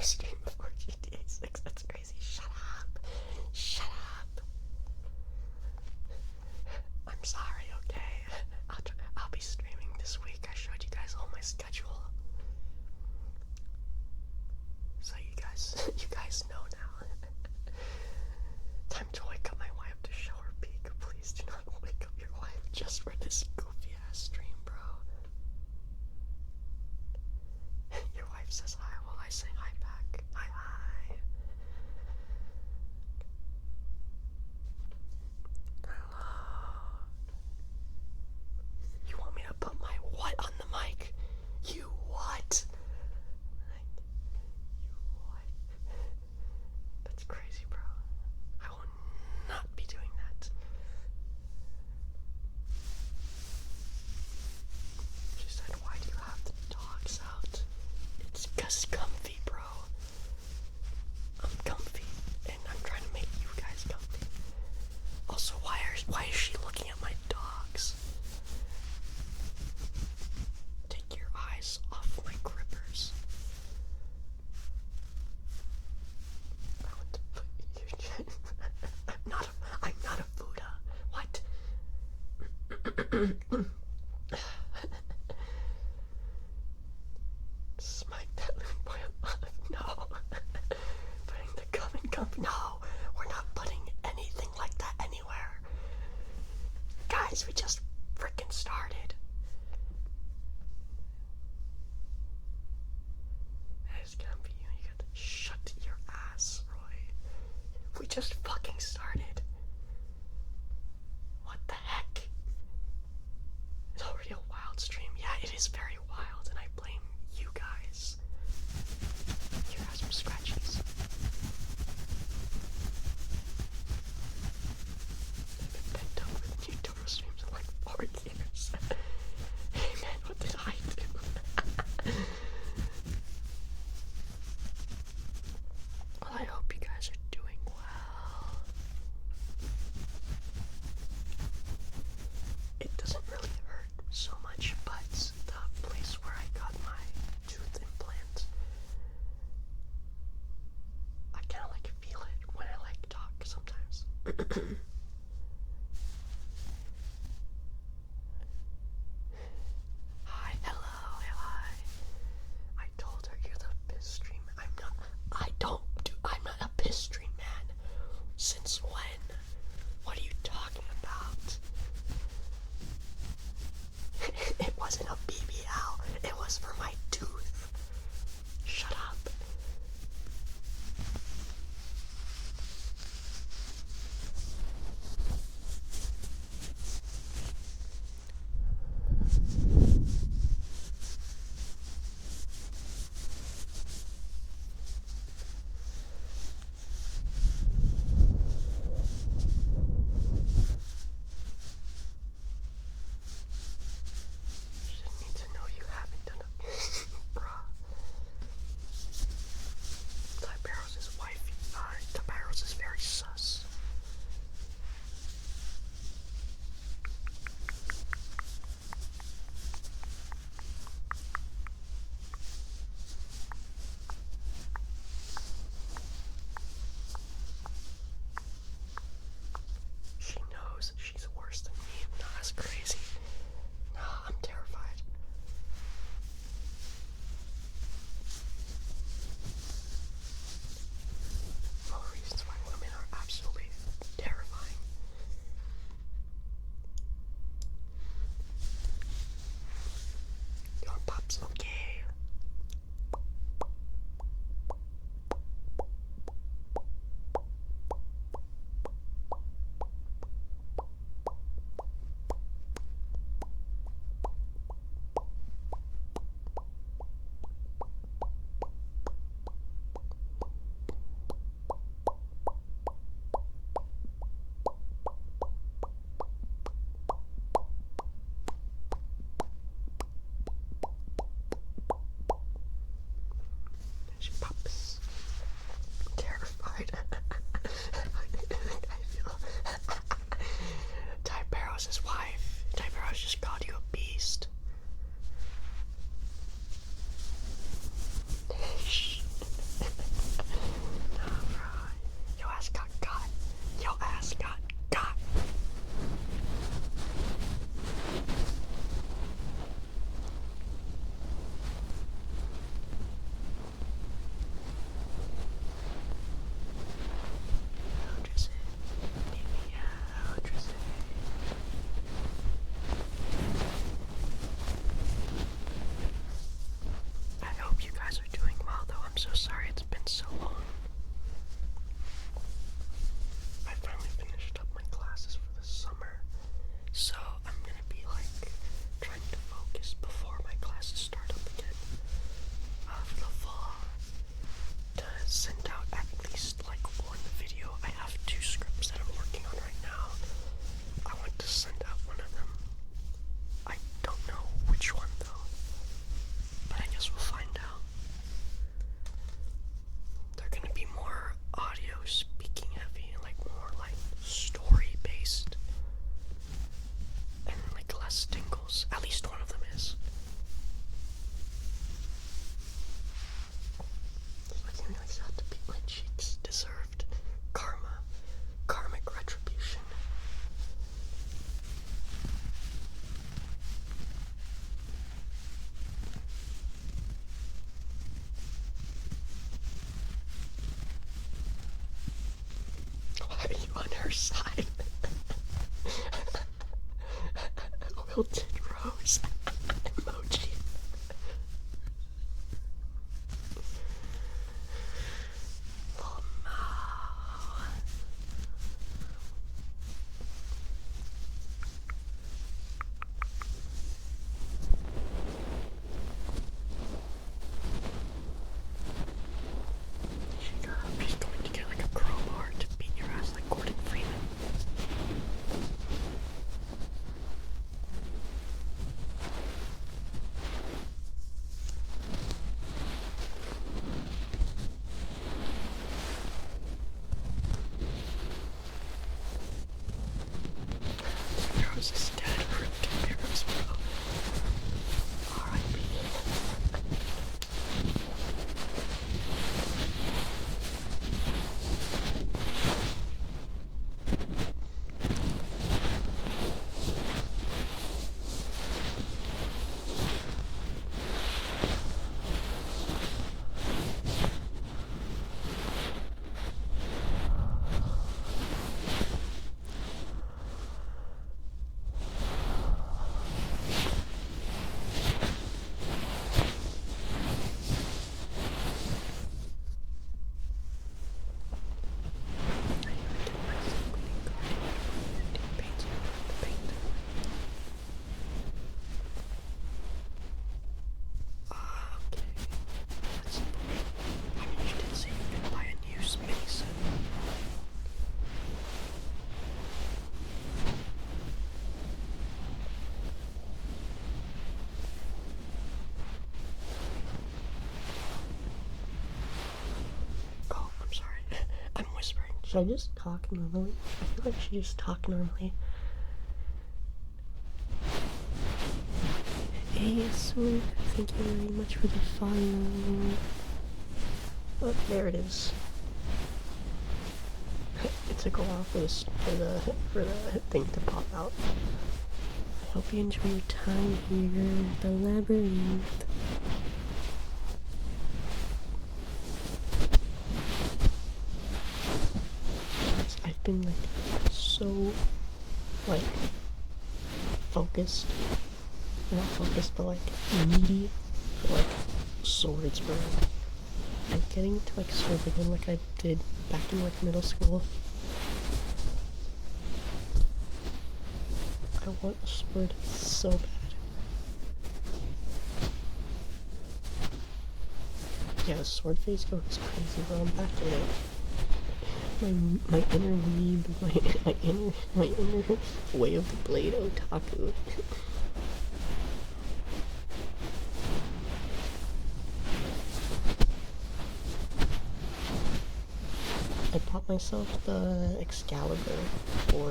stream before GTA 6. That's crazy. Shut up. Shut up. I'm sorry, okay? I'll be streaming this week. I showed you guys all my schedule. So you guys know now. Time to wake up my wife to show her peak. Please do not wake up your wife just for this goofy ass stream, bro. Your wife says hi while I say hi back. Hi, hi. Hello. You want me to put my what on the mic? You what? You what? That's crazy, bro. I will not be doing that. She said, why do you have the dogs out? It's 'cause comfy, bro. I'm comfy, and I'm trying to make you guys comfy. Also, why is she looking at my dogs? Take your eyes off my grippers. I want to put you. I'm not a Buddha. What? Smite that little boy alive. No. Putting the gum in comfy. No, we're not putting anything like that anywhere. Guys, we just freaking started. It's gonna be you. You gotta shut your ass, Roy. We just fucking started. What the heck? It's already a wild stream. Yeah, it is very wild, and I blame you guys. You have some scratchies. I've been pent up with new Toro streams in like 4 years. Hey man, what did I do? Well, I hope you guys are doing well. It doesn't really hurt so much, but the place where I got my tooth implant, I kind of like feel it when I like talk sometimes. Hi, hello, hi. I told her you're the piss stream. I'm not a piss stream, man. Since when? What are you talking about? It wasn't a BBL. It was for my tooth. Shut up. She didn't need to know you haven't done a bruh. Tybarrow's wife. Tybarrow's is very sus. She knows she's worse than me. No, that's crazy. No, I'm terrified. All reasons why women are absolutely terrifying. Your pop's okay. Tingles. At least one of them is. I can't realize how to beat my cheeks. Deserved karma. Karmic retribution. Why are you on her side? Wilted rose emoji. Oh no. She's going to get like a crowbar to beat your ass like Gordon Freeman. Arrows is dead. Ripped arrows, bro. R.I.P. Should I just talk normally? I feel like I should just talk normally. Hey, so thank you very much for the follow. Oh, there it is. It took a while for the thing to pop out. I hope you enjoy your time here at the labyrinth. I've been like so like focused, not focused, but like needy for like swords, bro. I'm getting to like swords again like I did back in like middle school. I want a sword so bad. Yeah, the sword phase goes crazy, bro. I'm back in it. My inner weeb, my inner way of the blade otaku. I bought myself the Excalibur for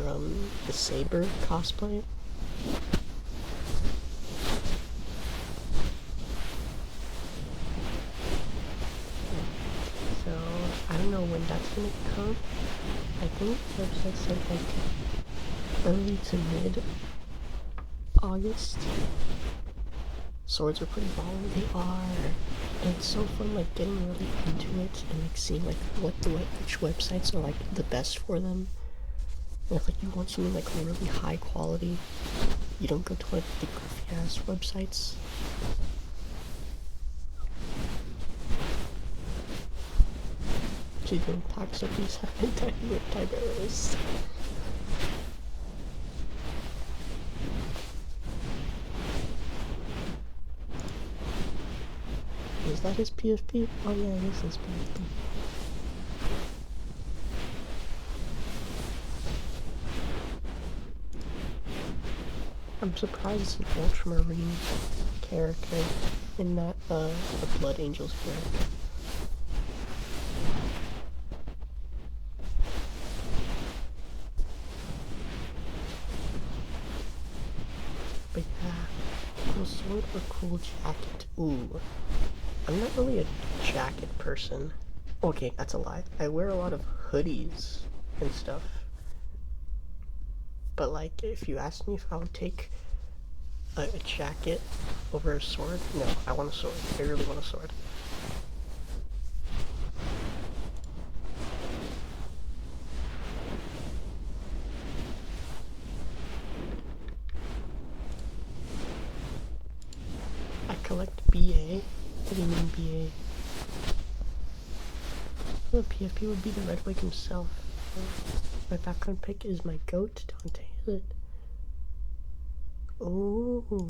the Saber cosplay. So I don't know when that's gonna come. I think the website said like early to mid August. Swords are pretty baller, they are. And it's so fun like getting really into it and like seeing like which websites are like the best for them. And if like you want something like really high quality, you don't go to like the goofy ass websites. She's doing toxicity type errors. Is that his PFP? Oh yeah, it is his PFP. I'm surprised it's an ultramarine character and not the Blood Angels character. But Cool sword or cool jacket? Ooh. I'm not really a jacket person. Okay, that's a lie. I wear a lot of hoodies and stuff. But like, if you ask me if I would take a jacket over a sword, no, I want a sword. I really want a sword. I collect BA. What do you mean BA? The PFP would be the Red Wig himself. My background pick is my goat, Dante. Is it? Ooh.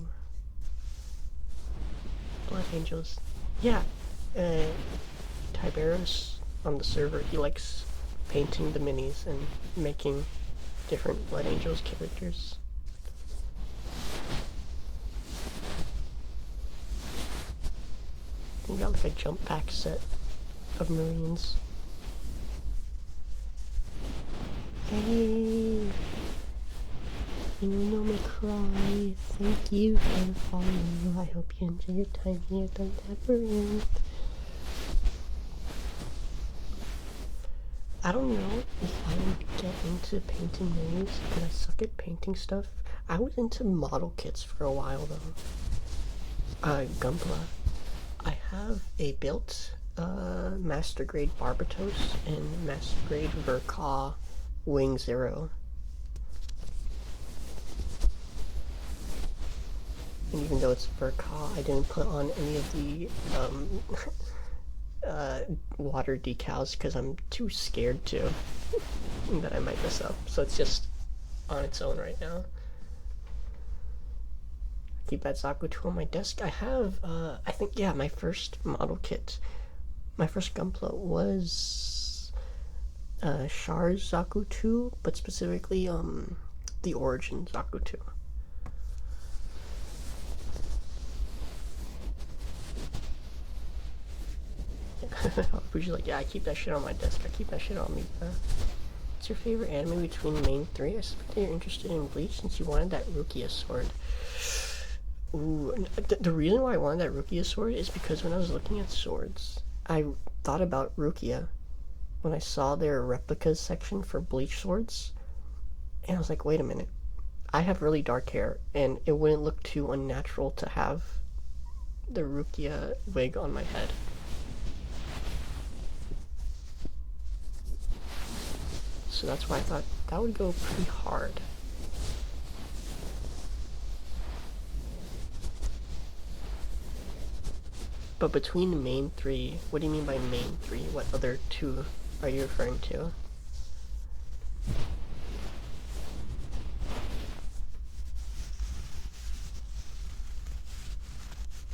Blood Angels. Yeah. Tiberius on the server, he likes painting the minis and making different Blood Angels characters. We got like a jump pack set of Marines. Hey! You know me cry. Thank you for following. I hope you enjoy your time here. Don't ever end. I don't know if I would get into painting minis, because I suck at painting stuff. I was into model kits for a while though. Gunpla. I have a built Master Grade Barbatos and Master Grade Verkaw Wing Zero. And even though it's Verkaw, I didn't put on any of the water decals because I'm too scared to that I might mess up. So it's just on its own right now. Keep that Zaku 2 on my desk. I have, I think, yeah, my first model kit, my first Gunpla was Char's Zaku 2, but specifically the Origin Zaku 2. Fuji's like, yeah, I keep that shit on my desk. I keep that shit on me, bro. What's your favorite anime between the main three? I suspect you're interested in Bleach since you wanted that Rukia sword. Ooh, the reason why I wanted that Rukia sword is because when I was looking at swords, I thought about Rukia when I saw their replicas section for Bleach swords, and I was like, wait a minute, I have really dark hair, and it wouldn't look too unnatural to have the Rukia wig on my head. So that's why I thought that would go pretty hard. But between the main three, what do you mean by main three? What other two are you referring to?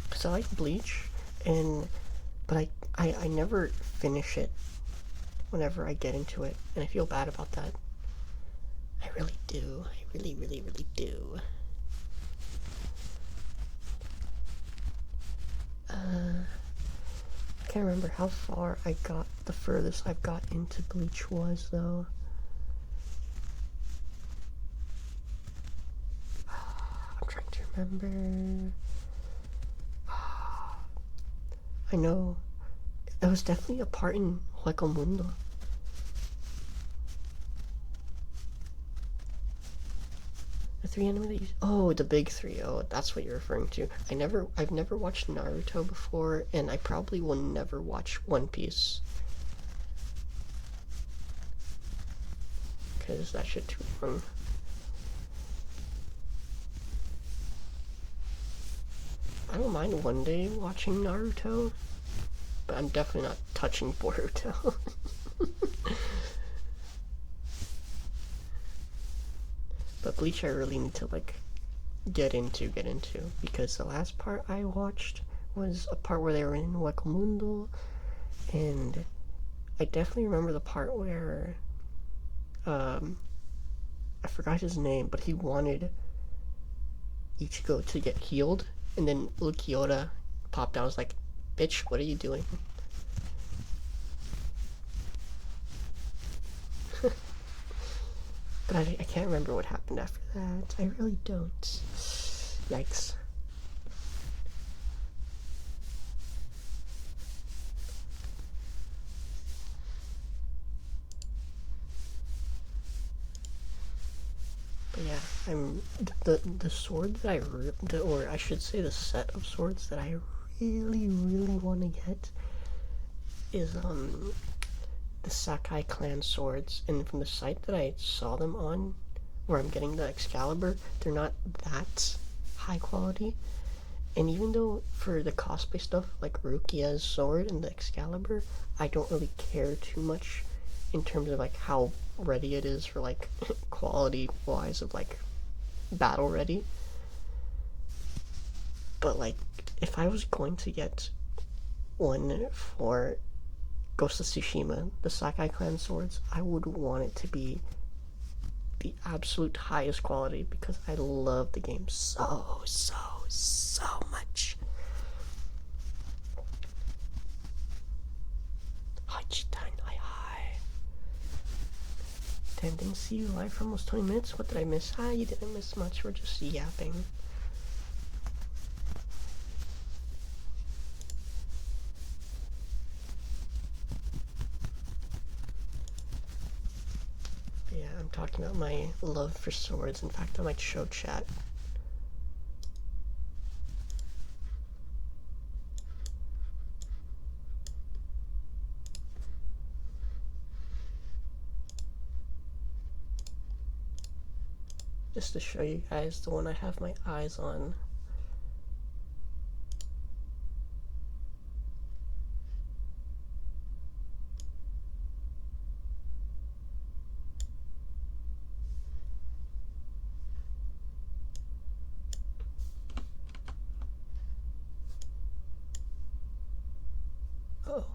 Because I like Bleach, but I never finish it whenever I get into it, and I feel bad about that. I really do. I really, really, really do. I can't remember how far I got. The furthest I've got into Bleach was, though. I'm trying to remember. I know. There was definitely a part in Hueco Mundo. The three anime that you... Oh, the big three. Oh, that's what you're referring to. I've never watched Naruto before, and I probably will never watch One Piece. Because that shit too long. I don't mind one day watching Naruto, but I'm definitely not touching Boruto. But Bleach I really need to like get into because the last part I watched was a part where they were in Hueco Mundo, and I definitely remember the part where I forgot his name, but he wanted Ichigo to get healed, and then Ulquiorra popped out. I was like, bitch, what are you doing? But I can't remember what happened after that. I really don't. Yikes. The sword that or I should say the set of swords that I really want to get is the Sakai clan swords, and from the site that I saw them on, where I'm getting the Excalibur, they're not that high quality. And even though for the cosplay stuff like Rukia's sword and the Excalibur, I don't really care too much in terms of like how ready it is for like quality wise of like battle ready. But like if I was going to get one for Ghost of Tsushima, the Sakai clan swords, I would want it to be the absolute highest quality because I love the game so much. Hi Chitan, hi. Damn, didn't see you live for almost 20 minutes. What did I miss? You didn't miss much. We're just yapping. Yeah, I'm talking about my love for swords. In fact, I might show chat. Just to show you guys the one I have my eyes on. Oh.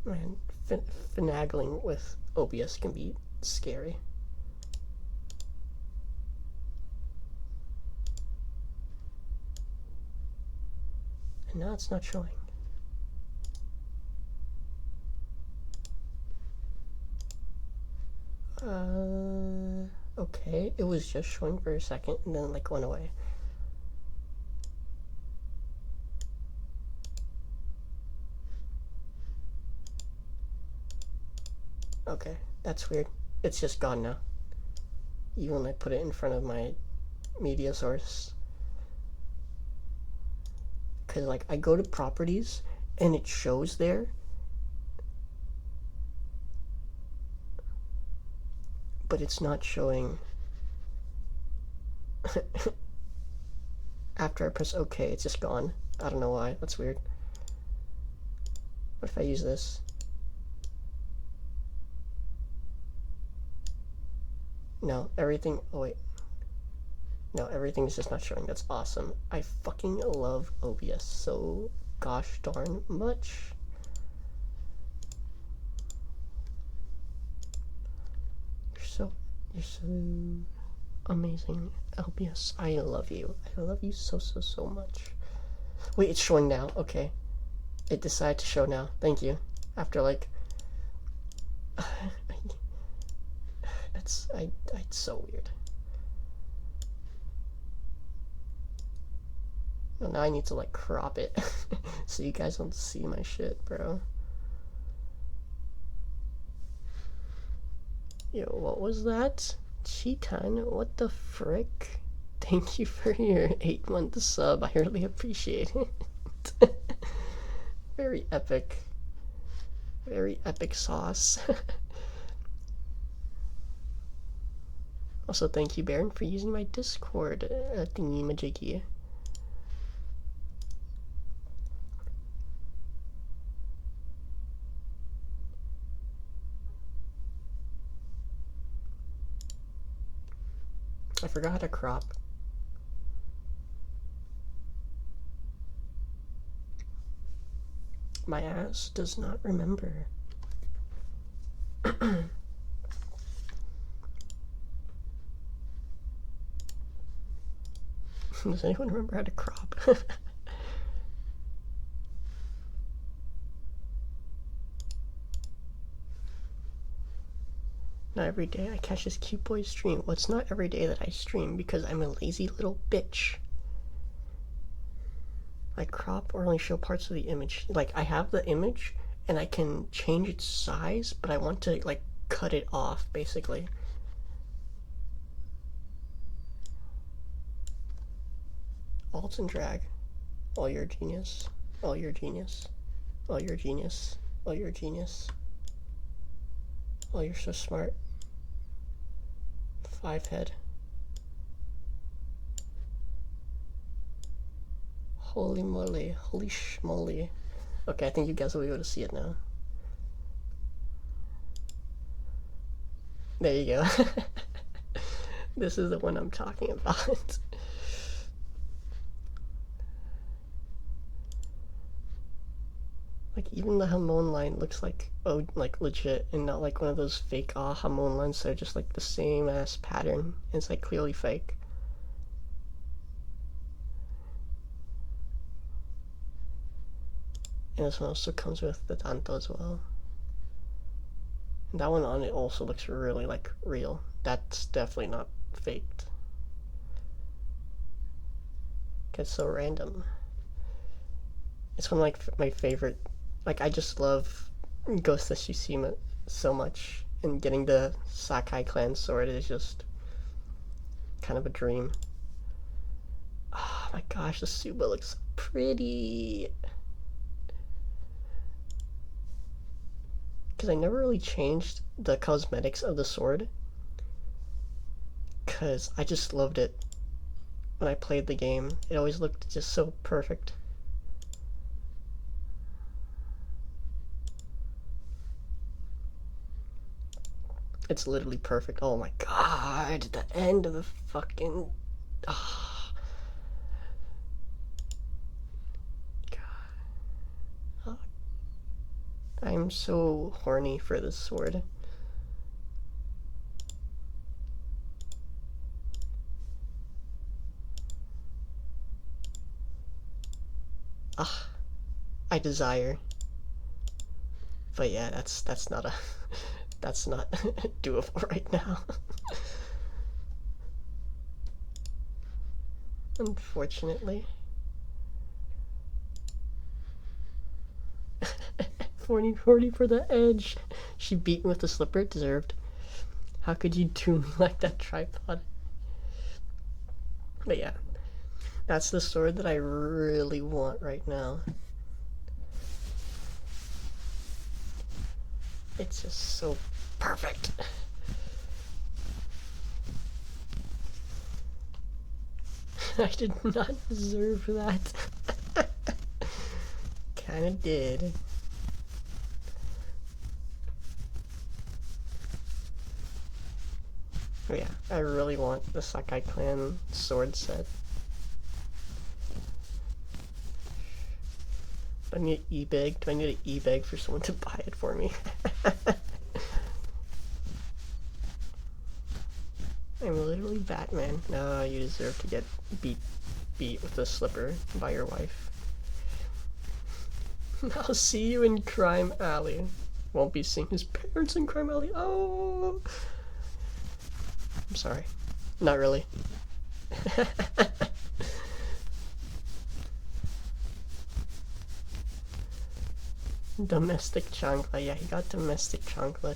Man, finagling with OBS can be scary. And now it's not showing. Okay, it was just showing for a second and then like went away. Okay, that's weird. It's just gone now. Even when I put it in front of my media source. Cause like I go to properties and it shows there. But it's not showing. After I press OK, it's just gone. I don't know why. That's weird. What if I use this? No, everything. Oh, wait. No, everything is just not showing. That's awesome. I fucking love OBS so gosh darn much. You're so amazing, LBS. I love you. I love you so much. Wait, it's showing now. Okay. It decided to show now. Thank you. After like it's so weird. Well, now I need to like crop it so you guys don't see my shit, bro. Yo, what was that? Cheetan, what the frick? Thank you for your 8-month sub. I really appreciate it. Very epic. Very epic sauce. Also, thank you, Baron, for using my Discord thingy majiggy. I forgot how to crop. My ass does not remember. Does anyone remember how to crop? Not every day I catch this cute boy stream. Well, it's not every day that I stream because I'm a lazy little bitch. I crop or only show parts of the image. Like, I have the image and I can change its size, but I want to, like, cut it off, basically. alt and drag. Oh, you're a genius. Oh, you're a genius. Oh, you're a genius. Oh, you're a genius. Oh, you're so smart. 5 head. Holy moly. Holy schmoly. Okay, I think you guys will be able to see it now. There you go. This is the one I'm talking about. Like, even the Hamon line looks like, oh, like legit, and not like one of those fake Hamon lines that are just like the same ass pattern. It's like clearly fake. And this one also comes with the Tanto as well. And that one on it also looks really like real. That's definitely not faked. It's so random. It's one of like my favorite. Like, I just love Ghost of Tsushima so much, and getting the Sakai clan sword is just kind of a dream. Oh my gosh, the Suba looks so pretty. Because I never really changed the cosmetics of the sword, because I just loved it when I played the game. It always looked just so perfect. It's literally perfect. Oh my god, the end of the fucking... Oh. God. Oh. I'm so horny for this sword. Ah, I desire. But yeah, that's not a... That's not doable right now. Unfortunately. 40 for the edge. She beat me with the slipper. Deserved. How could you do me like that, tripod? But yeah, that's the sword that I really want right now. It's just so perfect. I did not deserve that. Kinda did. But yeah, I really want the Sakai clan sword set. Do I need to e-beg? Do I need to e-beg for someone to buy it for me? I'm literally Batman. No, you deserve to get beat with a slipper by your wife. I'll see you in Crime Alley. Won't be seeing his parents in Crime Alley. Oh, I'm sorry. Not really. Domestic chancla. Yeah, he got domestic chancla.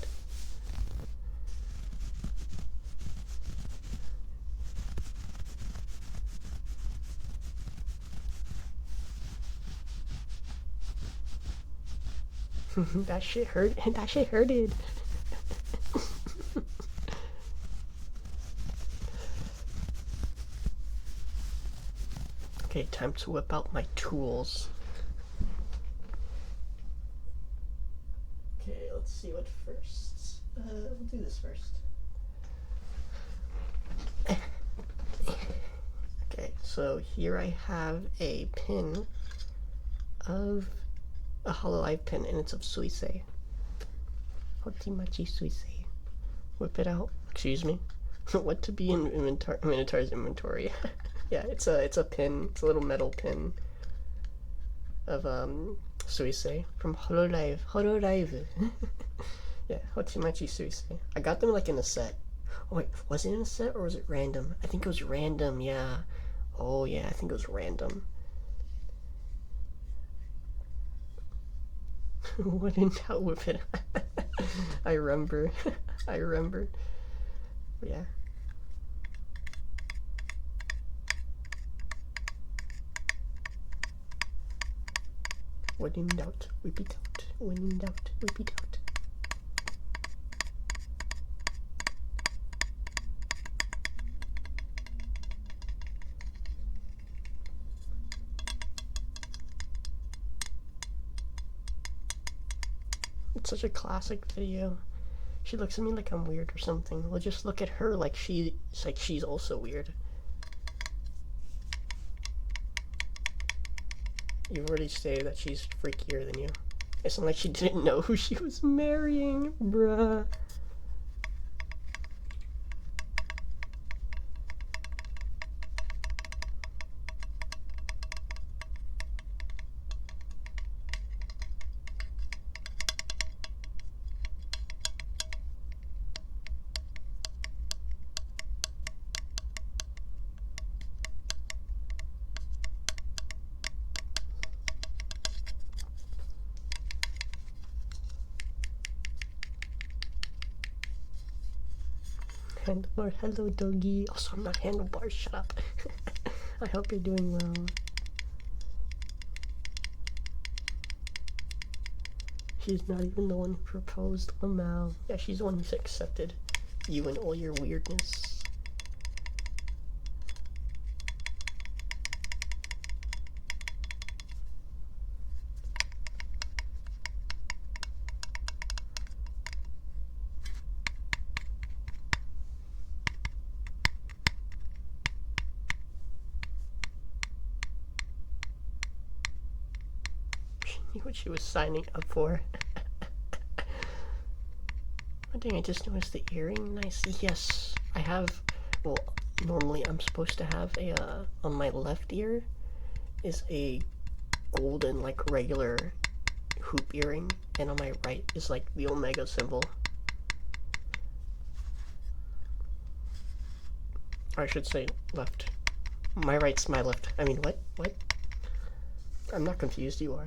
That shit hurt. That shit hurted. Okay, time to whip out my tools. Okay, let's see what first. We'll do this first. Okay, so here I have a pin of a Hololive pin, and it's of Suisei. Hotimachi Suisei. Whip it out. Excuse me. What to be in Minotaur's inventory? Yeah, it's a pin. It's a little metal pin of Suisei from Hololive. Hololive. Yeah, Hotimachi Suisei. I got them like in a set. Oh wait, was it in a set or was it random? I think it was random. Yeah. Oh yeah, I think it was random. What in doubt with it? I remember. I remember. Yeah. When in doubt, repeat out. When in doubt, repeat out. It's such a classic video. She looks at me like I'm weird or something. We'll just look at her like she's also weird. You've already stated that she's freakier than you. It's not like she didn't know who she was marrying, bruh. Handlebar, hello doggy. Also, I'm not handlebar, shut up. I hope you're doing well. She's not even the one who proposed, Lamau. Yeah, she's the one who's accepted you and all your weirdness. What she was signing up for. One thing, I just noticed the earring. Nice. Yes, I have. Well, normally I'm supposed to have a on my left ear is a golden like regular hoop earring, and on my right is like the omega symbol. Or I should say left. My right's my left. I mean, what? What? I'm not confused. You are.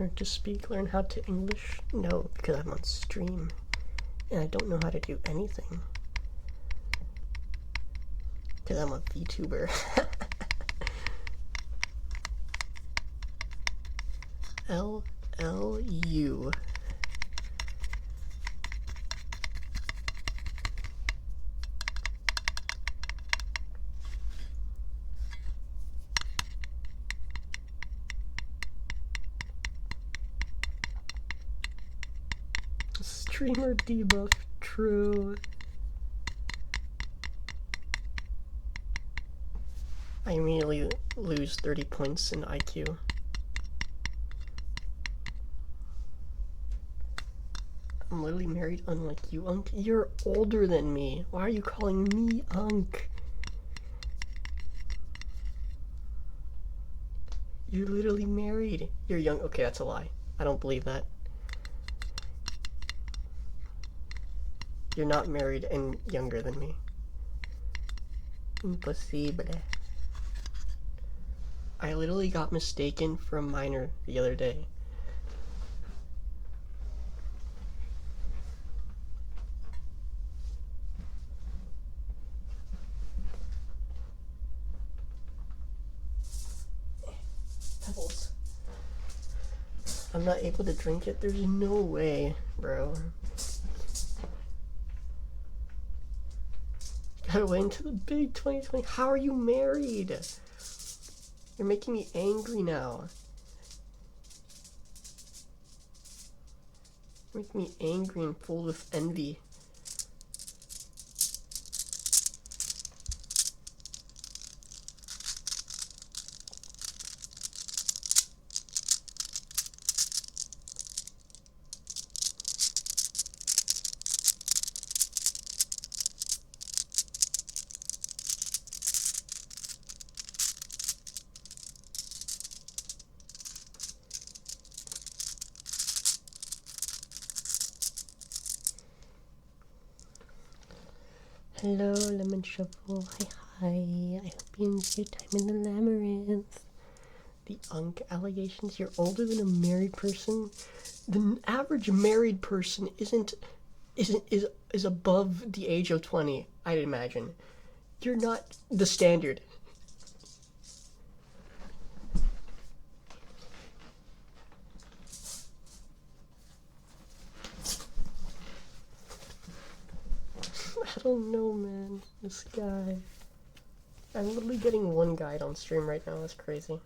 Learn to speak, learn how to English? No, because I'm on stream and I don't know how to do anything. Because I'm a VTuber. LLU. Streamer debuff, true. I immediately lose 30 points in IQ. I'm literally married, unlike you, Unk. You're older than me. Why are you calling me Unk? You're literally married. You're young. Okay, that's a lie. I don't believe that. You're not married and younger than me. Impossible. I literally got mistaken for a minor the other day. Pebbles. I'm not able to drink it. There's no way, bro. Gotta wait until the big 2020. How are you married? You're making me angry now. You're making me angry and full of envy. Hello, Lemon Shovel. Hi, hi. I hope you enjoy your time in the labyrinth. The Unk allegations. You're older than a married person. The average married person is above the age of 20. I'd imagine. You're not the standard. I don't know, man. This guy. I'm literally getting one guide on stream right now. That's crazy.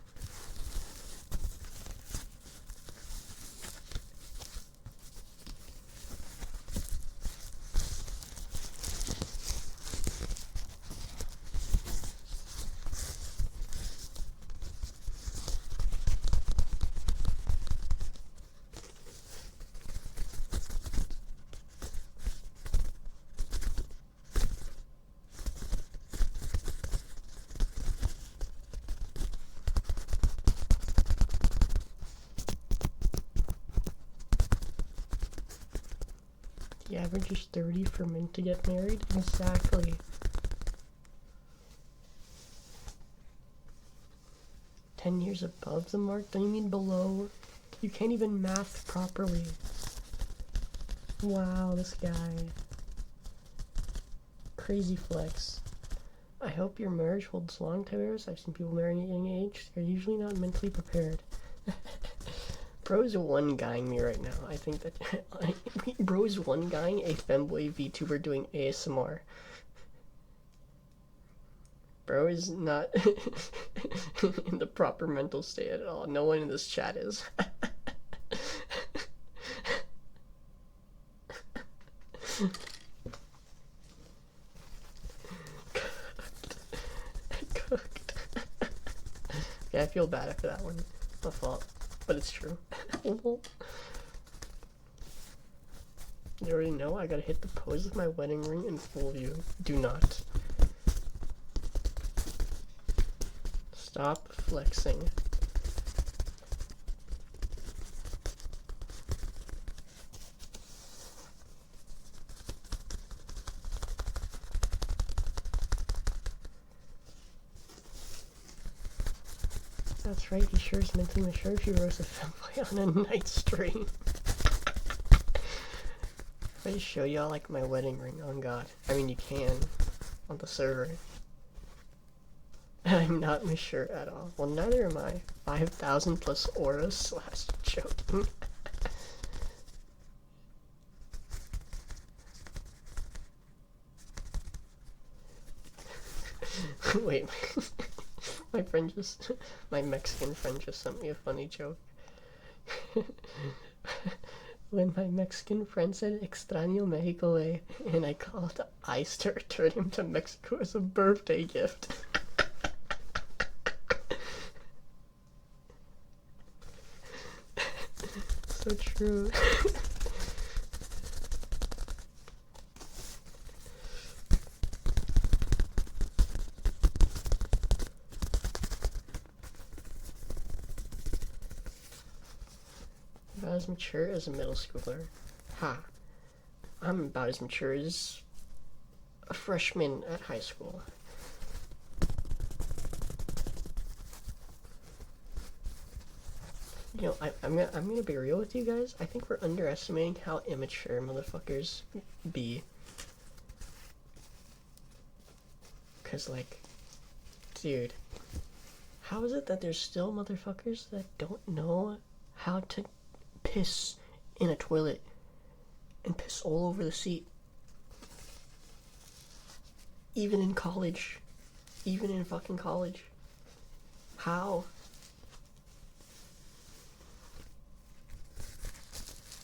The average is 30 for men to get married? Exactly. $10 above the mark? Don't you mean below? You can't even math properly. Wow, this guy. Crazy flex. I hope your marriage holds long, Towers. I've seen people marrying at a young age. They're usually not mentally prepared. Bro's one-guying me right now. I think that Bro's one-guying a femboy VTuber doing ASMR. Bro is not in the proper mental state at all. No one in this chat is. Cooked. Yeah, I feel bad after that one. My fault. But it's true. You already know I gotta hit the pose of my wedding ring in full view. Do not. Stop flexing. That's right, he sure is mentally mature if you roast a femboy on a night stream. If I just show y'all like my wedding ring, on God. I mean, you can on the server. I'm not mature at all. Well, neither am I. 5,000 plus auras / joking. Wait, my Mexican friend just sent me a funny joke. When my Mexican friend said extraño Mexico, and I called ICE to return him to Mexico as a birthday gift. So true. About as mature as a middle schooler. Ha. I'm about as mature as a freshman at high school. You know, I'm gonna be real with you guys. I think we're underestimating how immature motherfuckers be. Cause like, dude, how is it that there's still motherfuckers that don't know how to piss in a toilet and piss all over the seat? Even in college. Even in fucking college. How?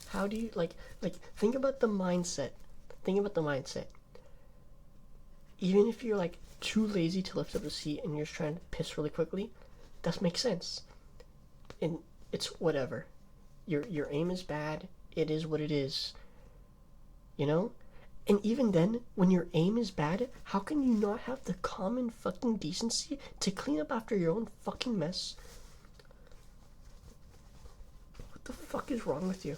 How do you, like, think about the mindset. Think about the mindset. Even if you're, like, too lazy to lift up the seat and you're just trying to piss really quickly, that makes sense. And it's whatever. Your aim is bad. It is what it is. You know? And even then, when your aim is bad, how can you not have the common fucking decency to clean up after your own fucking mess? What the fuck is wrong with you?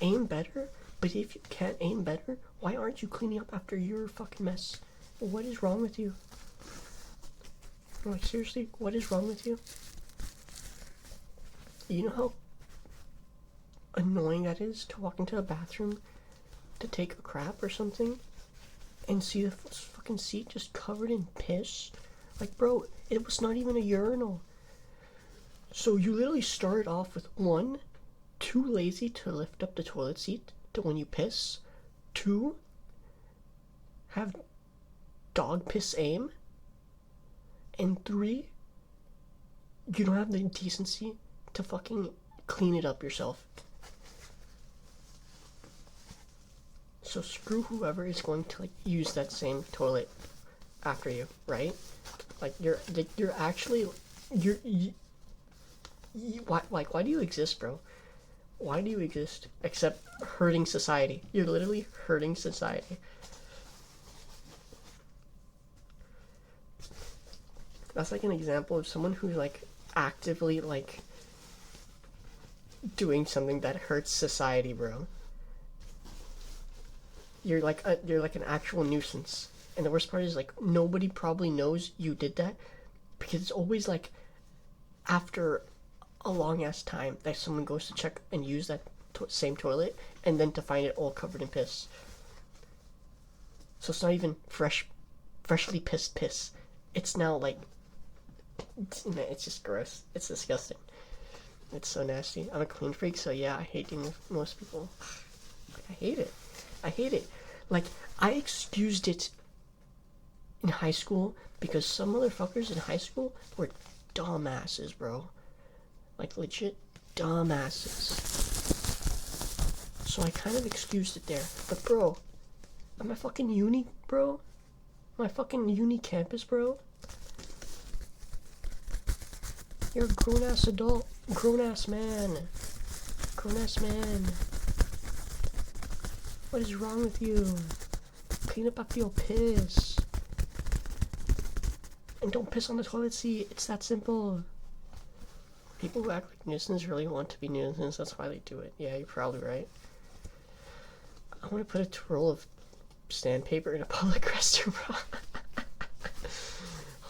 Aim better, But if you can't aim better, why aren't you cleaning up after your fucking mess? What is wrong with you? Like, seriously, what is wrong with you? You know how annoying that is to walk into a bathroom to take a crap or something and see the fucking seat just covered in piss? Like, bro, it was not even a urinal. So you literally started off with 1, too lazy to lift up the toilet seat to when you piss. 2, have dog piss aim. And 3, you don't have the decency to fucking clean it up yourself. So screw whoever is going to like use that same toilet after you, right? Like you're actually why do you exist, bro? Why do you exist except hurting society? You're literally hurting society. That's like an example of someone who's like actively like doing something that hurts society, bro. You're like an actual nuisance. And the worst part is like nobody probably knows you did that because it's always like after a long ass time that someone goes to check and use that same toilet and then to find it all covered in piss. So it's not even freshly pissed piss. It's now like it's just gross. It's disgusting. It's so nasty. I'm a clean freak, so yeah, I hate dealing with most people. I hate it. I hate it. Like, I excused it in high school because some motherfuckers in high school were dumbasses, bro. Like, legit dumbasses. So I kind of excused it there. But, bro, at my fucking uni, bro, my fucking uni campus, bro, you're a grown-ass adult, grown-ass man. Grown-ass man. What is wrong with you? Clean up after your piss. And don't piss on the toilet seat. It's that simple. People who act like nuisance really want to be nuisance. That's why they do it. Yeah, you're probably right. I want to put a roll of sandpaper in a public restroom, bro.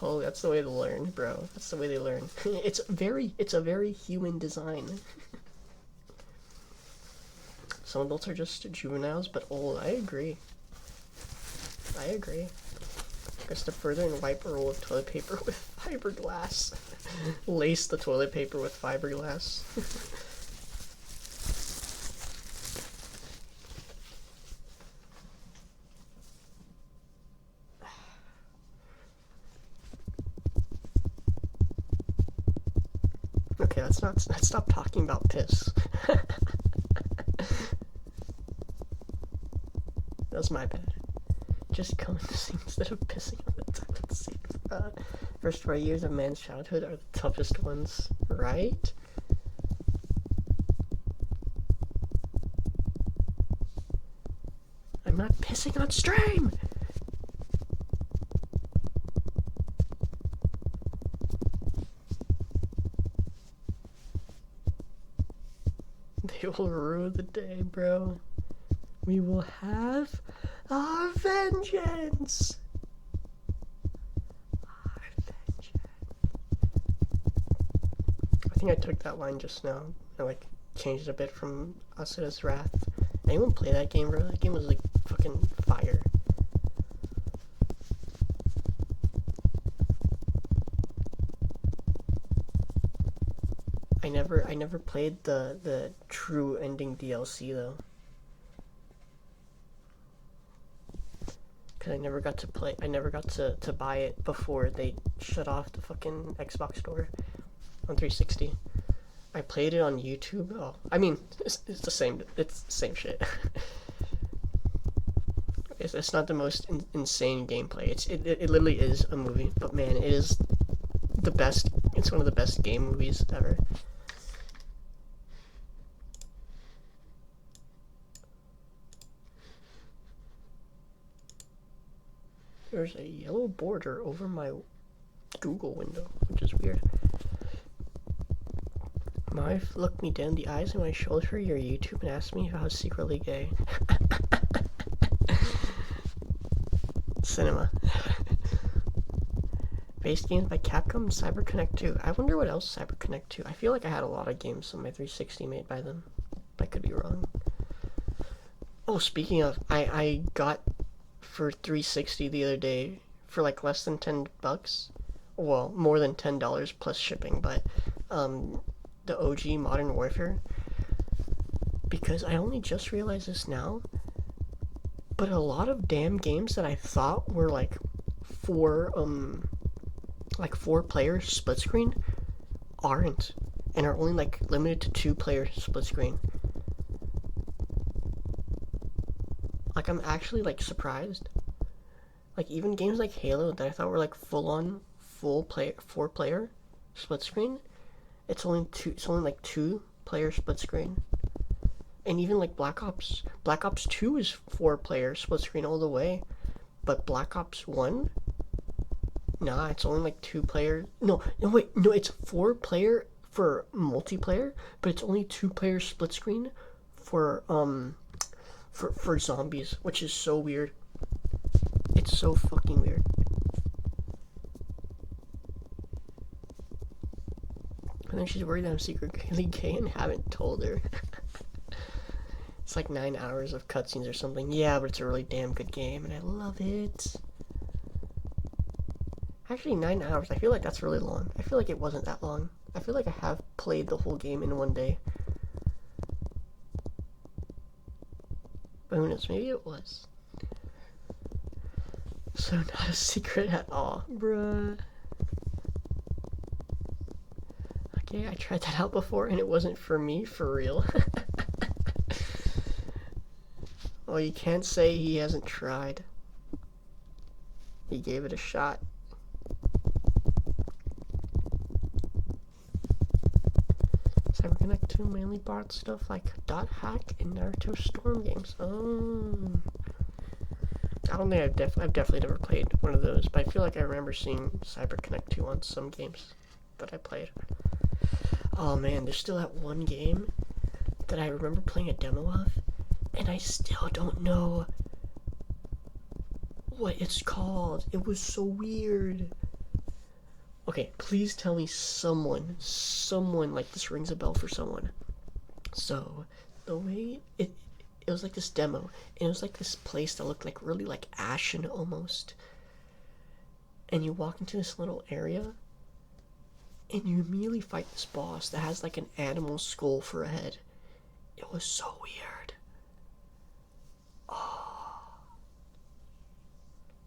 Oh, that's the way to learn, bro. That's the way they learn. It's a very human design. Some adults are just juveniles, but old. I agree. I guess to further and wipe a roll of toilet paper with fiberglass. Lace the toilet paper with fiberglass. Okay, let's stop talking about piss. That was my bad. Just come to see instead of pissing on the toilet seat. First 4 years of man's childhood are the toughest ones, right? I'm not pissing on stream! They will rue the day, bro. We will have our vengeance. Our vengeance. I think I took that line just now. I like changed it a bit from Asuda's Wrath. Anyone play that game, bro? That game was like fucking fire. I never played the true ending DLC though. Cause I never got to buy it before they shut off the fucking Xbox store on 360. I played it on YouTube. Oh, I mean, it's the same shit. It's not the most insane gameplay. It literally is a movie, but man, it is the best. It's one of the best game movies ever. There's a yellow border over my Google window, which is weird. My wife looked me dead in the eyes and when I showed her your YouTube and asked me if I was secretly gay. Cinema. Base games by Capcom, CyberConnect 2. I wonder what else CyberConnect 2. I feel like I had a lot of games on my 360 made by them. I could be wrong. Oh, speaking of, I got for 360 the other day for like less than $10. Well, more than $10 plus shipping, but the OG Modern Warfare. Because I only just realized this now, but a lot of damn games that I thought were like four player split screen aren't, and are only like limited to 2-player split screen. Like, I'm actually like surprised. Like, even games like Halo that I thought were like full 4-player split screen, it's only like 2-player split screen. And even like Black Ops 2 is 4-player split screen all the way, but Black Ops 1, nah, it's only like 2-player. No, it's 4-player for multiplayer, but it's only 2-player split screen for zombies, which is so weird. It's so fucking weird. And then she's worried that I'm secretly gay and haven't told her. It's like 9 hours of cutscenes or something. Yeah, but it's a really damn good game, and I love it. Actually, 9 hours. I feel like that's really long. I feel like it wasn't that long. I feel like I have played the whole game in one day. But who knows? Maybe it was. So not a secret at all, bruh. Okay, I tried that out before, and it wasn't for me, for real. Well, you can't say he hasn't tried. He gave it a shot. CyberConnect 2 mainly bought stuff like Dot Hack and Naruto Storm games. Oh. I don't think I've definitely never played one of those, but I feel like I remember seeing CyberConnect 2 on some games that I played. Oh man, there's still that one game that I remember playing a demo of, and I still don't know what it's called. It was so weird. Okay, please tell me someone, like this rings a bell for someone. So, the way it was like this demo, and it was like this place that looked like really like ashen almost. And you walk into this little area, and you immediately fight this boss that has like an animal skull for a head. It was so weird. Oh.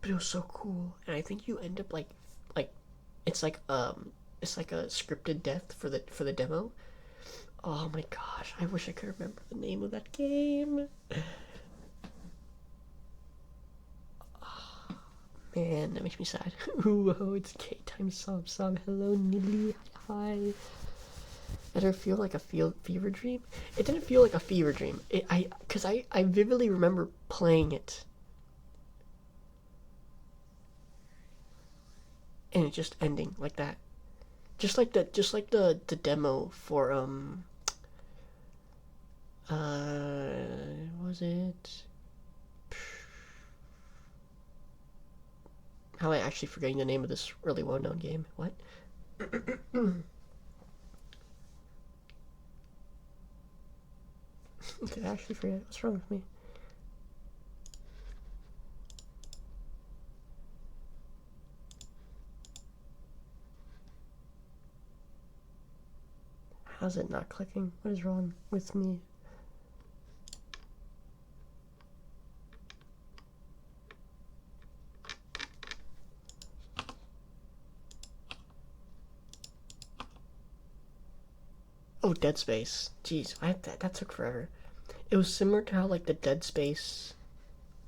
But it was so cool, and I think you end up like it's like a scripted death for the demo. Oh my gosh, I wish I could remember the name of that game. Oh, man, that makes me sad. Ooh, it's K-Time sub. Hello, Nidley. Hi. Did it feel like a fever dream? It didn't feel like a fever dream. Because I vividly remember playing it. And it just ending like that. Just like the demo for was it? How am I actually forgetting the name of this really well-known game? What? Did I actually forget? What's wrong with me? How's it not clicking? What is wrong with me? Oh, Dead Space. Jeez, that took forever. It was similar to how like the Dead Space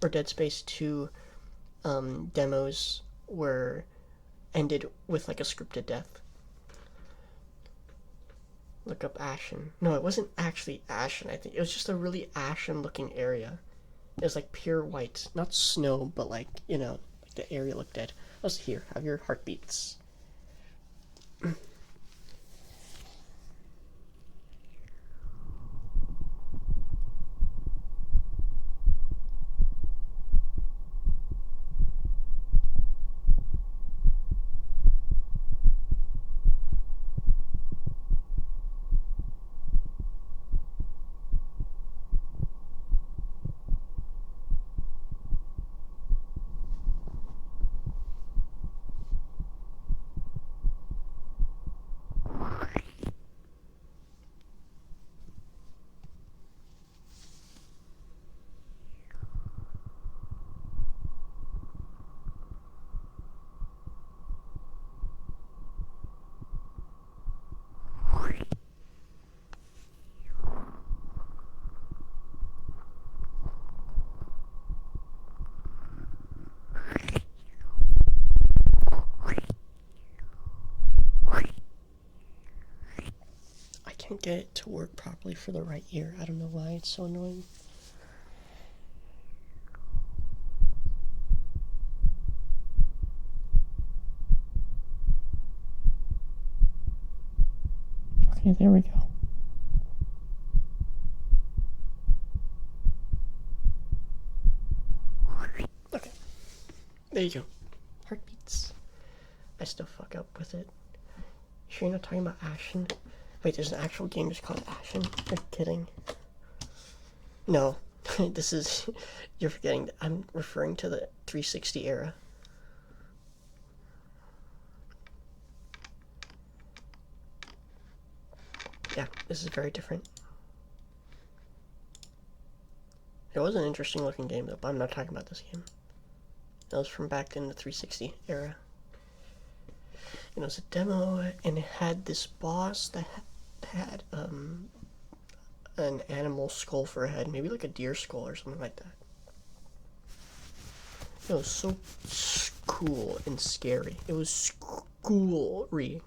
or Dead Space 2 demos were ended with like a scripted death. Look up ashen. No, it wasn't actually ashen, I think. It was just a really ashen looking area. It was like pure white. Not snow, but like, you know, like the area looked dead. Let's here, have your heartbeats. can't get it to work properly for the right ear. I don't know why, it's so annoying. Okay, there we go. Okay, there you go. Heartbeats. I still fuck up with it. Sure you're not talking about Ashen? Wait, there's an actual game just called Ashen? You're kidding. No, this is... You're forgetting. I'm referring to the 360 era. Yeah, this is very different. It was an interesting looking game though, but I'm not talking about this game. That was from back in the 360 era. And it was a demo, and it had this boss that had an animal skull for a head, maybe like a deer skull or something like that. It was so cool and scary. It was schoolery.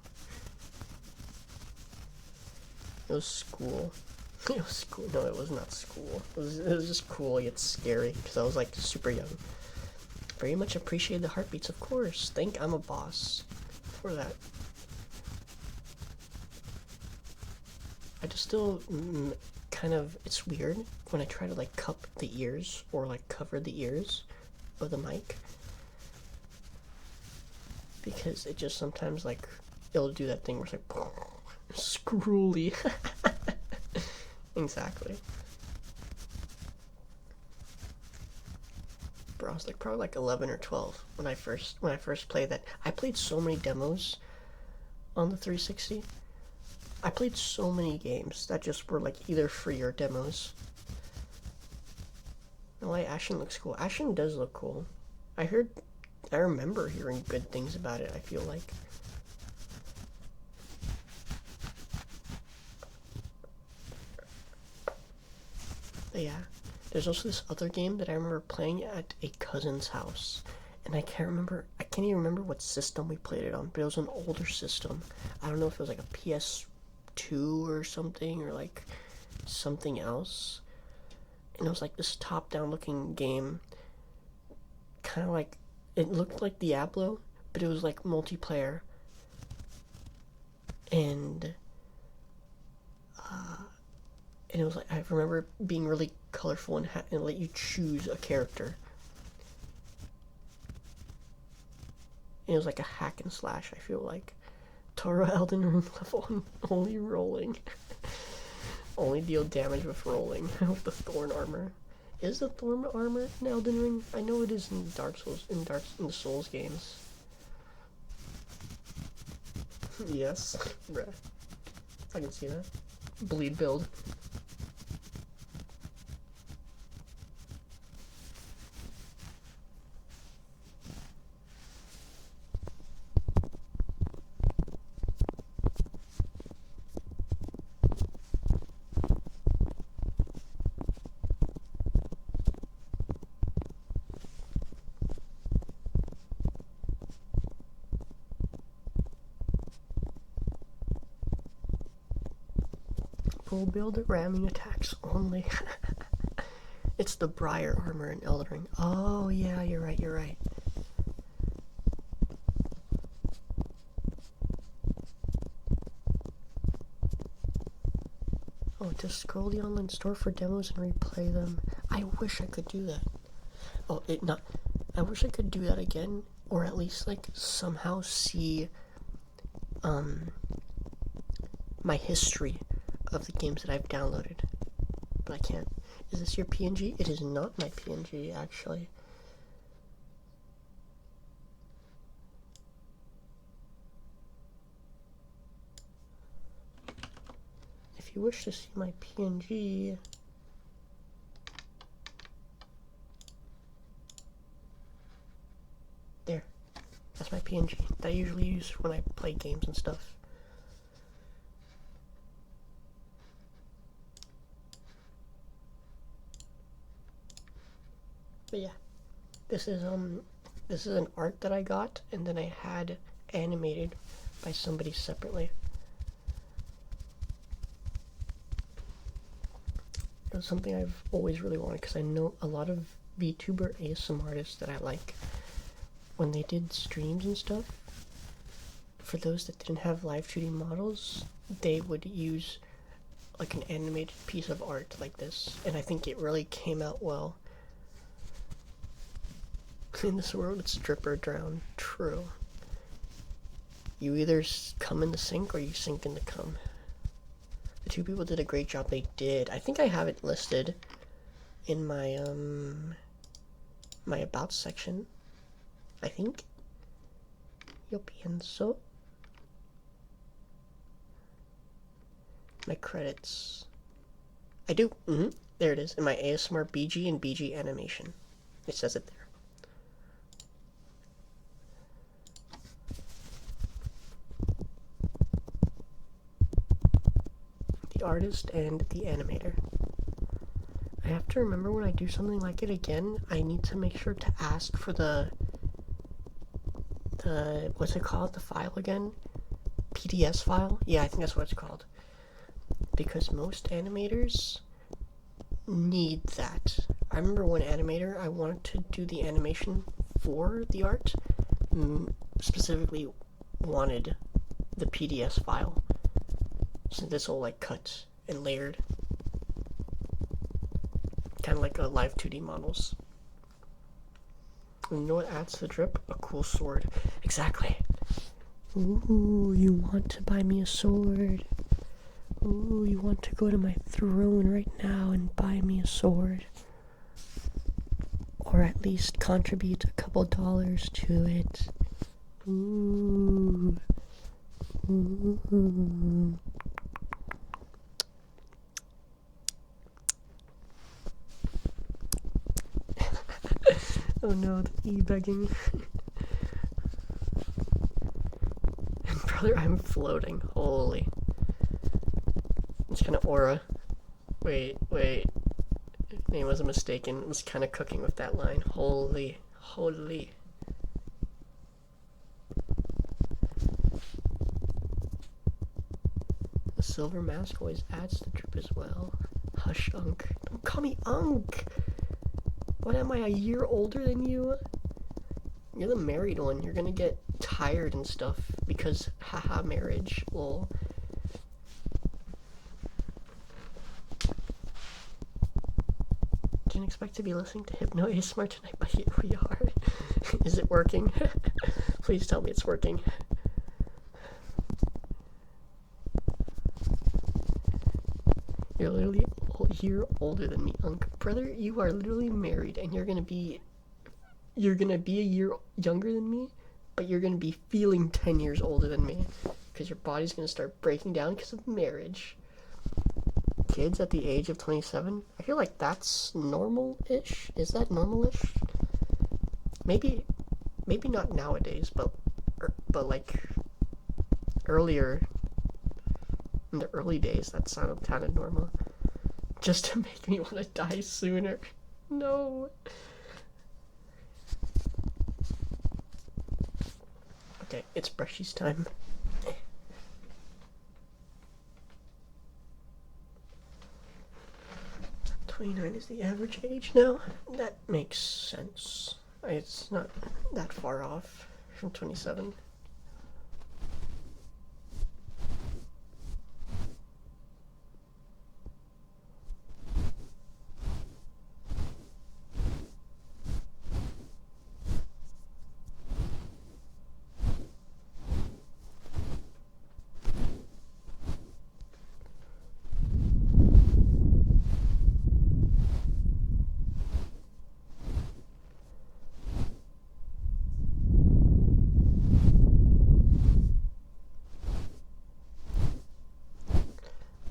It was school. It was school. No, it was not school. It was just cool yet scary because I was like super young. Very much appreciate the heartbeats, of course. Think I'm a boss for that. I just still kind of, it's weird when I try to like cup the ears or like cover the ears of the mic, because it just sometimes like it'll do that thing where it's like scrolly. Exactly. Bro, I was like probably like 11 or 12 when I first played that. I played so many demos on the 360. I played so many games that just were like either free or demos. No, like Ashen looks cool. Ashen does look cool. I remember hearing good things about it, I feel like. But yeah, there's also this other game that I remember playing at a cousin's house. And I can't even remember what system we played it on, but it was an older system. I don't know if it was like a PS2 or something, or like something else. And it was like this top-down looking game. Kind of like, it looked like Diablo, but it was like multiplayer. And it was like, I remember it being really colorful and let you choose a character. And it was like a hack and slash, I feel like. Toro Elden Ring level only rolling. Only deal damage with rolling with the thorn armor. Is the thorn armor in Elden Ring? I know it is in Dark Souls, in the Souls games. Yes, bruh. I can see that. Bleed build. Full build ramming attacks only. It's the Briar armor in Elden Ring. Oh yeah, you're right. Oh, just scroll the online store for demos and replay them. I wish I could do that. Oh, I wish I could do that again, or at least like somehow see my history of the games that I've downloaded. But I can't. Is this your PNG? It is not my PNG, actually. If you wish to see my PNG, there. That's my PNG that I usually use when I play games and stuff. But yeah, this is an art that I got, and then I had animated by somebody separately. It was something I've always really wanted, because I know a lot of VTuber ASM artists that I like, when they did streams and stuff, for those that didn't have live 2D models, they would use like an animated piece of art like this, and I think it really came out well. In this world, it's strip or drown. True. You either come in the sink or you sink in the cum. The two people did a great job. They did. I think I have it listed in my my about section. I think. Yo pienso. My credits. I do. There it is. In my ASMR BG and BG animation. It says it there. The artist and the animator. I have to remember when I do something like it again, I need to make sure to ask for the what's it called? The file again? PDS file? Yeah, I think that's what it's called. Because most animators need that. I remember one animator, I wanted to do the animation for the art, specifically wanted the PDS file, so this all like cut and layered, kind of like a live 2D models. And you know what adds to the drip? A cool sword. Exactly. Ooh, you want to buy me a sword? Ooh, you want to go to my throne right now and buy me a sword? Or at least contribute a couple dollars to it. Ooh. Ooh. Oh no, the e-begging. Brother, I'm floating. Holy. It's kind of aura. Wait. Name wasn't mistaken. It was kind of cooking with that line. Holy. The silver mask always adds to the drip as well. Hush, Unk. Don't call me Unk! What am I, a year older than you? You're the married one. You're gonna get tired and stuff because haha marriage. Lol. Didn't expect to be listening to Hypno ASMR tonight, but here we are. Is it working? Please tell me it's working. You're literally a year older than me, Unk. Brother, you are literally married and you're gonna be a year younger than me, but you're gonna be feeling 10 years older than me because your body's gonna start breaking down because of marriage. Kids at the age of 27, I feel like that's normal-ish. Is that normal-ish? Maybe not nowadays, but like earlier in the early days, that sounded kind of normal. Just to make me want to die sooner. No. Okay, it's brushies time. 29 is the average age now. That makes sense. It's not that far off from 27.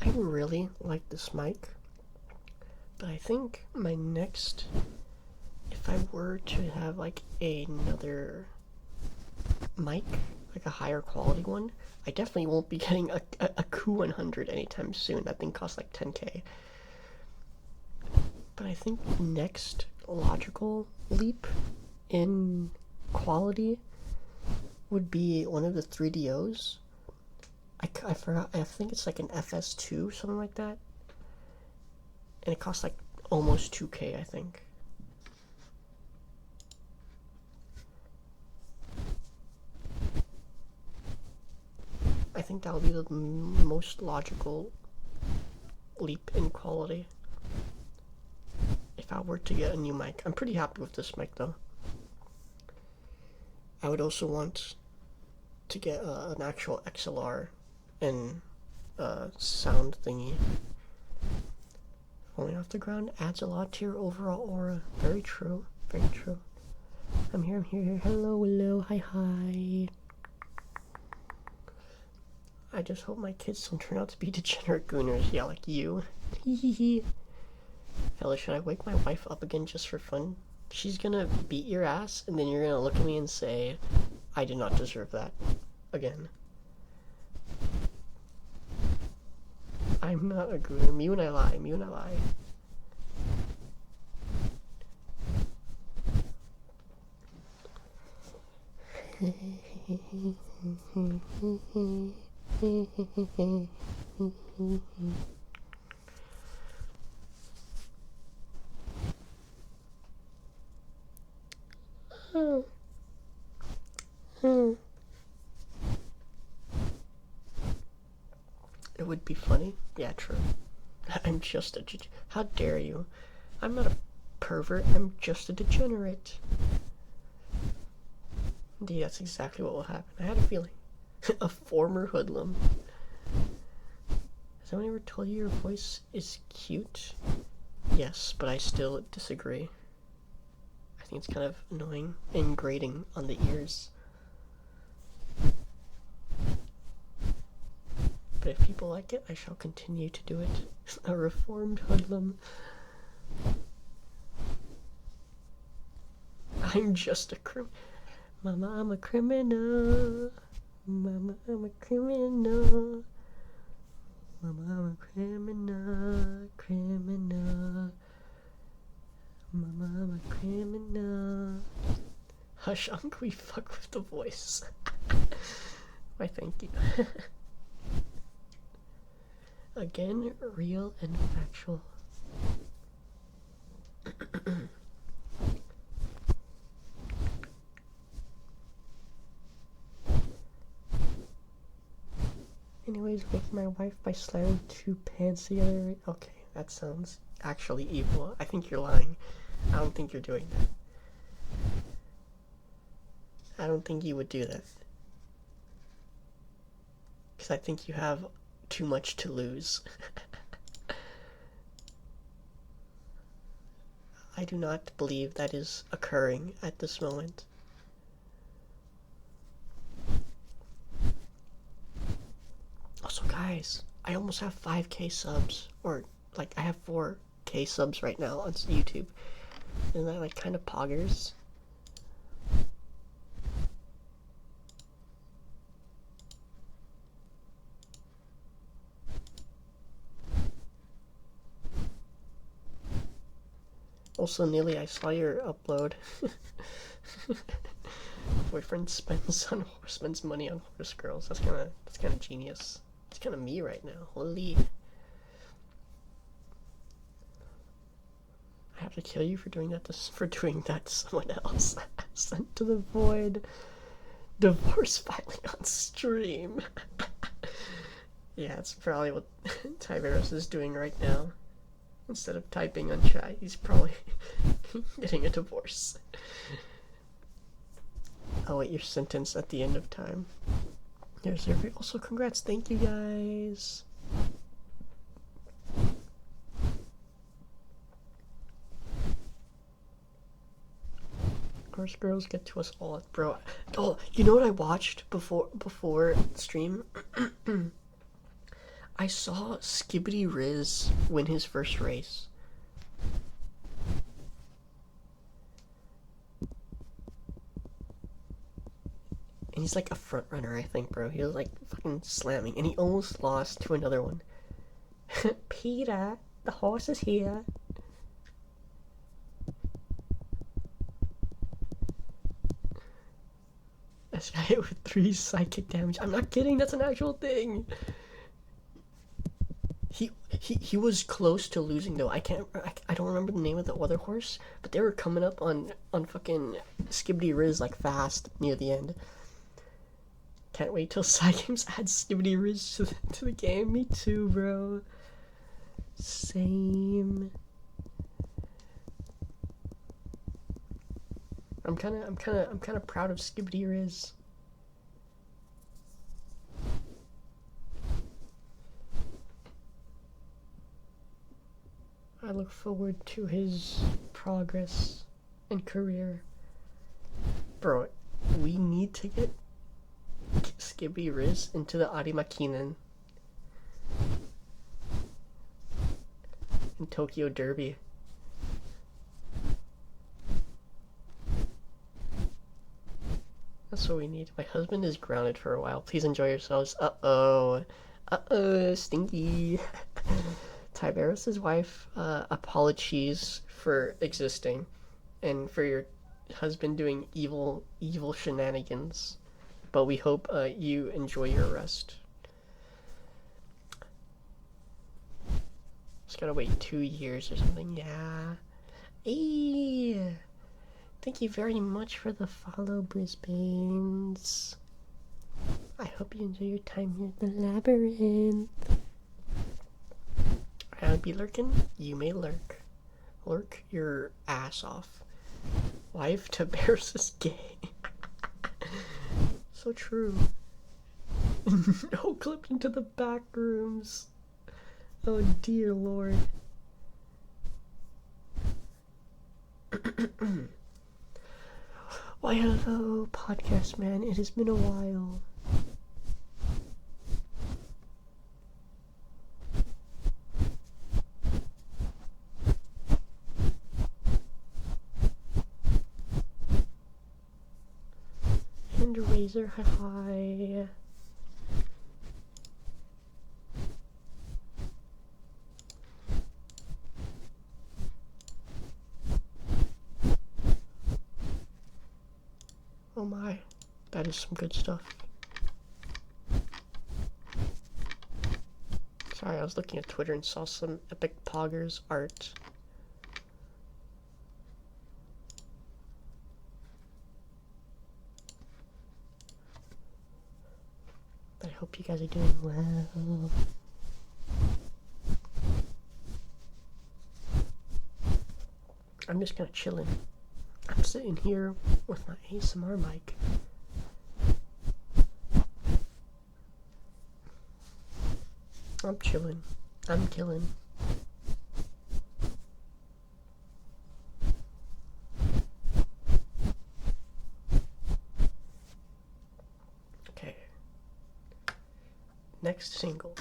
I really like this mic, but I think my next, if I were to have like another mic, like a higher quality one, I definitely won't be getting a Q100 anytime soon. That thing costs like 10k. But I think next logical leap in quality would be one of the 3DOs. I forgot, I think it's like an FS2, something like that. And it costs like almost 2K, I think. I think that would be the most logical leap in quality if I were to get a new mic. I'm pretty happy with this mic though. I would also want to get an actual XLR and sound thingy. Falling off the ground adds a lot to your overall aura. Very true, very true. I'm here, hello, hello, hi. I just hope my kids don't turn out to be degenerate gooners. Yeah, like you. Hella, should I wake my wife up again just for fun? She's gonna beat your ass, and then you're gonna look at me and say, I did not deserve that. Again. I'm not a gooner. Me when I lie. It would be funny. Yeah, true. I'm just a... How dare you? I'm not a pervert. I'm just a degenerate. Indeed, that's exactly what will happen. I had a feeling. A former hoodlum. Has anyone ever told you your voice is cute? Yes, but I still disagree. I think it's kind of annoying and grating on the ears. But if people like it, I shall continue to do it. A reformed hoodlum. I'm just a Mama, I'm a criminal. Mama, I'm a criminal. Mama, I'm a criminal. Mama, I'm a criminal. Hush, Uncle, we fuck with the voice. Why, thank you. Again, real and factual. Anyways, wake my wife by slamming 2 pants together. Okay, that sounds actually evil. I think you're lying. I don't think you're doing that. I don't think you would do that. Because I think you have too much to lose. I do not believe that is occurring at this moment. Also, guys, I almost have 5K subs, or like I have 4K subs right now on YouTube. Isn't that like kind of poggers? Also, Neely, I saw your upload. Boyfriend spends money on horse girls. That's kind of genius. It's kind of me right now. Holy. I have to kill you for doing that to someone else. Sent to the void. Divorce filing on stream. Yeah, it's probably what Tiberos is doing right now. Instead of typing on chat, he's probably getting a divorce. I'll wait your sentence at the end of time. There's your... Also, congrats. Thank you, guys. Horse girls get to us all, bro. Oh, you know what I watched before stream? I saw Skibbity Riz win his first race. And he's like a front runner, I think, bro. He was like fucking slamming, and he almost lost to another one. Peter, the horse is here. This guy hit with 3 psychic damage. I'm not kidding, that's an actual thing. He was close to losing though. I don't remember the name of the other horse, but they were coming up on fucking Skibbity Riz like fast near the end. Can't wait till Side Games add Skibbity Riz to the game. Me too, bro. Same. I'm kind of proud of Skibbity Riz. I look forward to his progress and career. Bro, we need to get Skibbity Riz into the Arimakinen in Tokyo Derby. That's what we need. My husband is grounded for a while. Please enjoy yourselves. Uh-oh. Uh-oh, stinky. Tiberius' wife, apologies for existing and for your husband doing evil shenanigans. But we hope you enjoy your rest. Just gotta wait 2 years or something. Yeah. Hey! Thank you very much for the follow, Brisbanes. I hope you enjoy your time here at the labyrinth. I'll be lurking. You may lurk. Lurk your ass off. Wife to Bears is gay. So true. No, clipped into the back rooms. Oh dear lord. Why hello, podcast man. It has been a while. And Razor, hi. Oh my, that is some good stuff. Sorry, I was looking at Twitter and saw some epic poggers art. I hope you guys are doing well. I'm just kind of chilling. I'm sitting here with my ASMR mic. I'm chilling. I'm killing. Okay. Next single.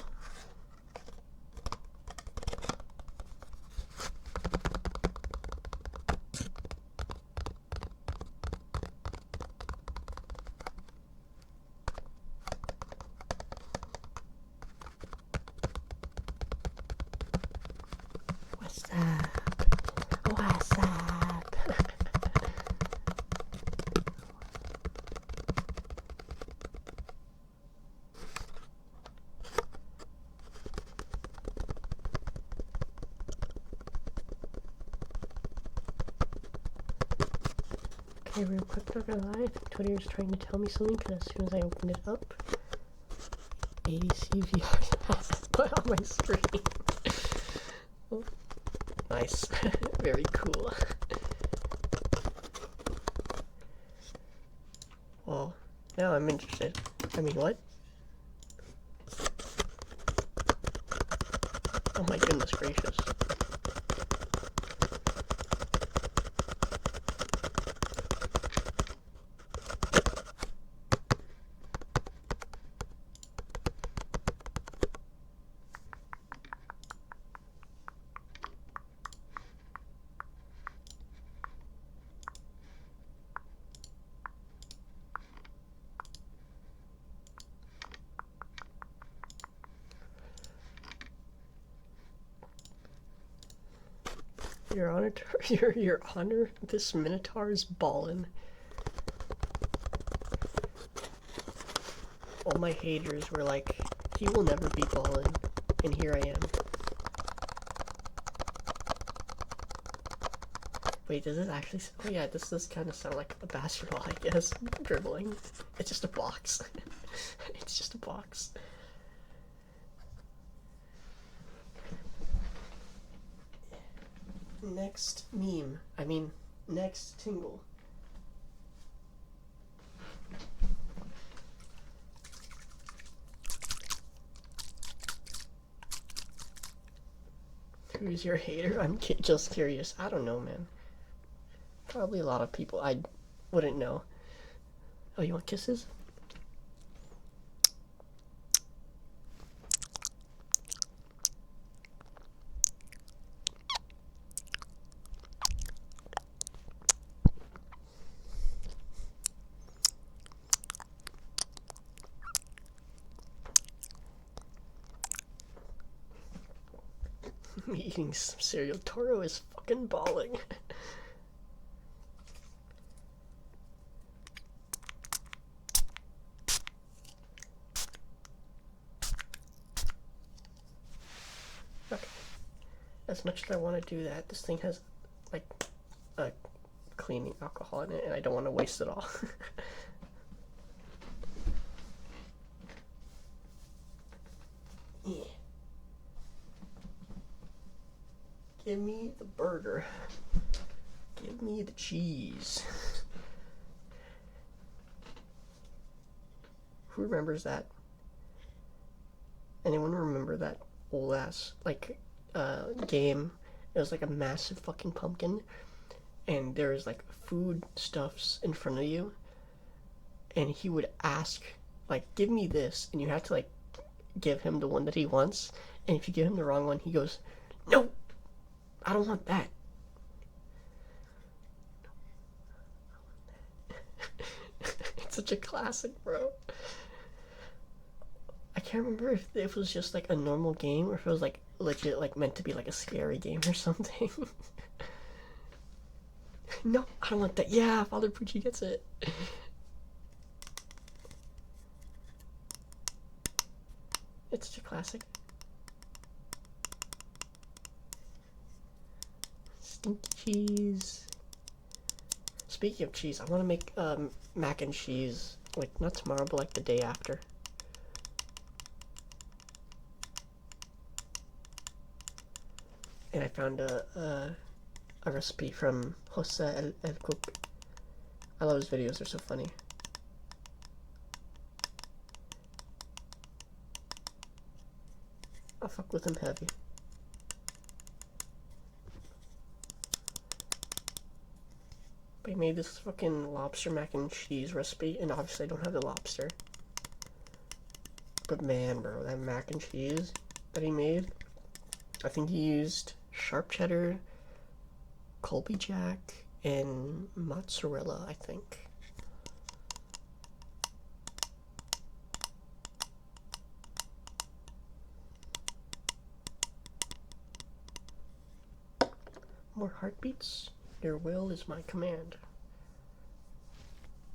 Okay, real quick, not gonna lie, I think Twitter is trying to tell me something because as soon as I open it up, ADC VR put on my screen. Oh, nice. Very cool. Well, now I'm interested. I mean, what? Oh my goodness gracious. Your honor, this Minotaur is ballin'. All my haters were like, he will never be ballin', and here I am. Wait, does it actually? Oh yeah, this does kind of sound like a basketball, I guess. Dribbling. It's just a box. It's just a box. Next meme. I mean, next tingle. Who's your hater? I'm just curious. I don't know, man. Probably a lot of people I wouldn't know. Oh, you want kisses? Me eating some cereal. Toro is fucking balling. Okay. As much as I want to do that, this thing has like a cleaning alcohol in it, and I don't want to waste it all. Yeah. Give me the burger. Give me the cheese. Who remembers that? Anyone remember that old ass like game? It was like a massive fucking pumpkin, and there was like food stuffs in front of you, and he would ask like, "Give me this," and you have to like give him the one that he wants, and if you give him the wrong one, he goes, "No, I don't want that." It's such a classic, bro. I can't remember if it was just like a normal game or if it was like legit like meant to be like a scary game or something. No, I don't want that. Yeah, Father Pucci gets it. It's such a classic. Stinky cheese. Speaking of cheese, I want to make mac and cheese like not tomorrow, but like the day after. And I found a recipe from Jose El Cook. I love his videos; they're so funny. I'll fuck with him heavy. But he made this fucking lobster mac and cheese recipe, and obviously I don't have the lobster. But man, bro, that mac and cheese that he made, I think he used sharp cheddar, Colby Jack, and mozzarella, I think. More heartbeats? Your will is my command.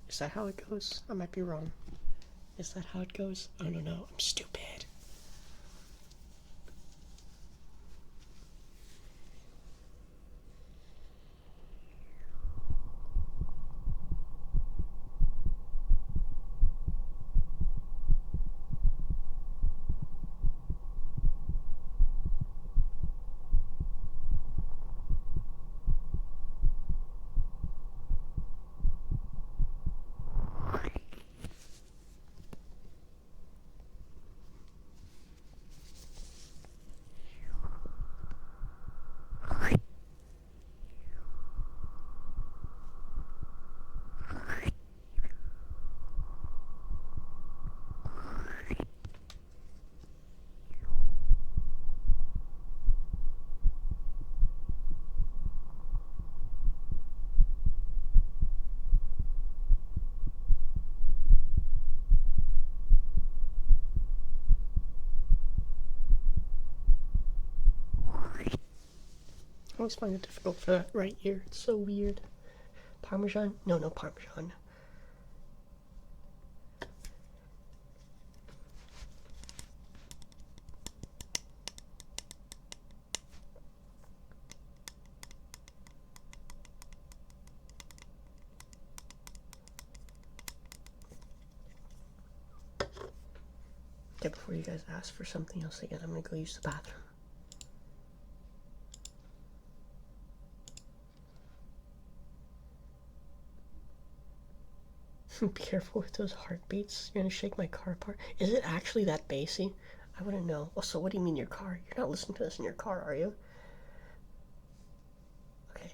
Is that how it goes? I might be wrong. Is that how it goes? I don't know. I'm stupid. I always find it difficult for that right ear. It's so weird. Parmesan? No, no Parmesan. Okay, before you guys ask for something else again, I'm gonna go use the bathroom. Be careful with those heartbeats. You're gonna shake my car apart. Is it actually that bassy? I wouldn't know. Also, what do you mean your car? You're not listening to this in your car, are you? Okay.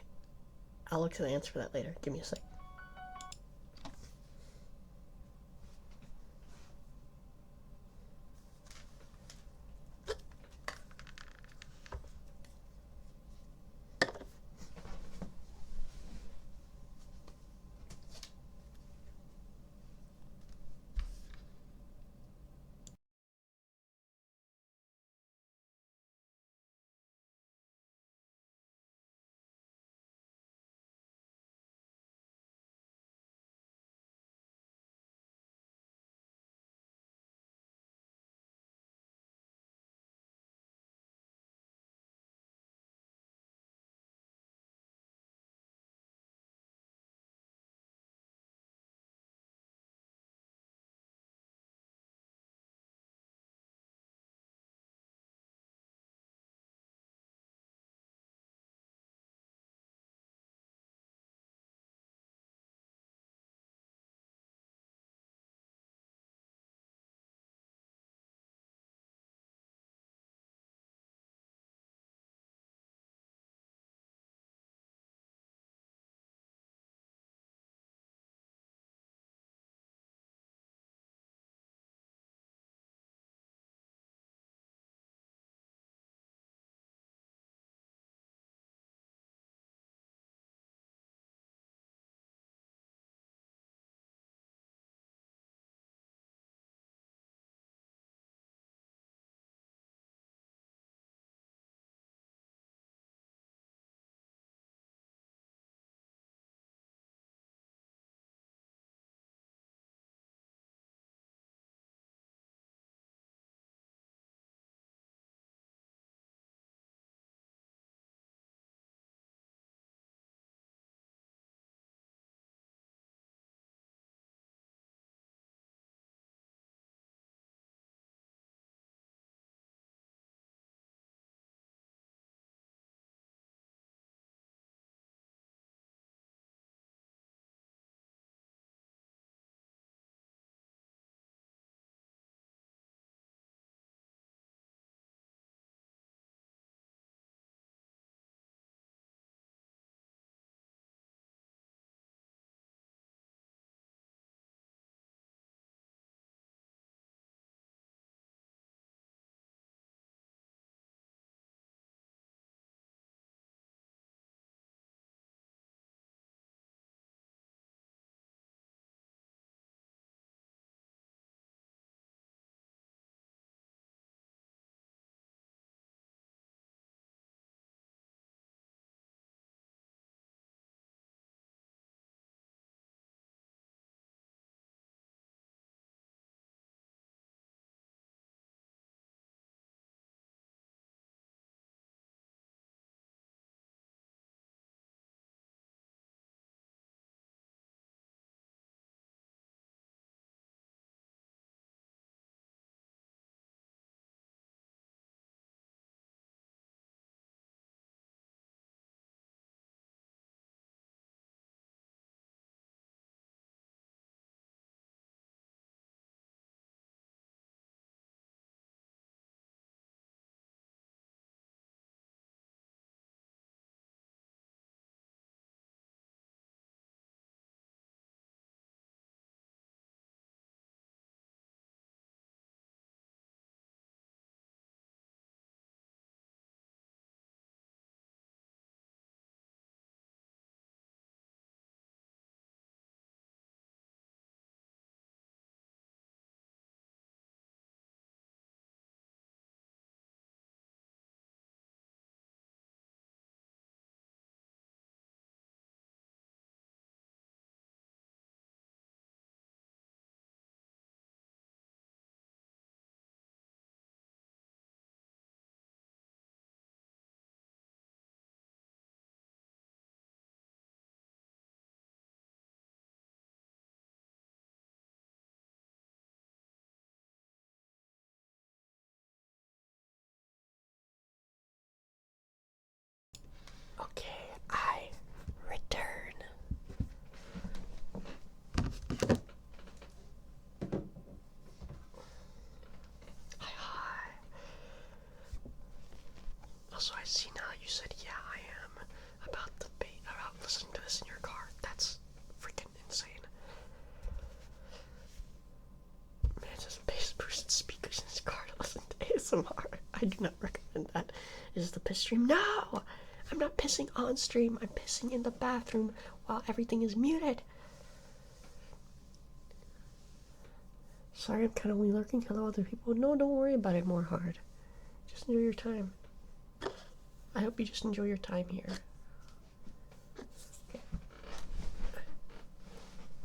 I'll look to the answer for that later. Give me a sec. Okay, I return. Hi. Also, I see now you said, yeah, I am, about listening to this in your car. That's freaking insane. Man just bass boosted speakers in his car to listen to ASMR. I do not recommend that. Is the piss stream? No! I'm not pissing on stream. I'm pissing in the bathroom while everything is muted. Sorry, I'm kind of only lurking. Hello, other people. No, don't worry about it more hard. Just enjoy your time. I hope you just enjoy your time here. Okay.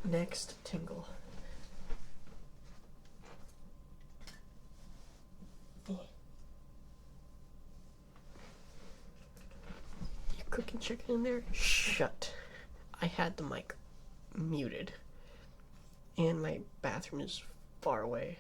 Next tingle. You cooking chicken in there? Shut. I had the mic muted. And my bathroom is far away.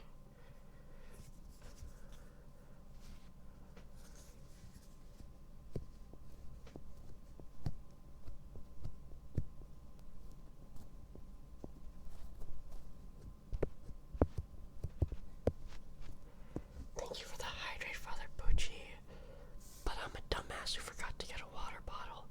Thank you for the hydrate, Father Bucci. But I'm a dumbass who forgot to get a water bottle.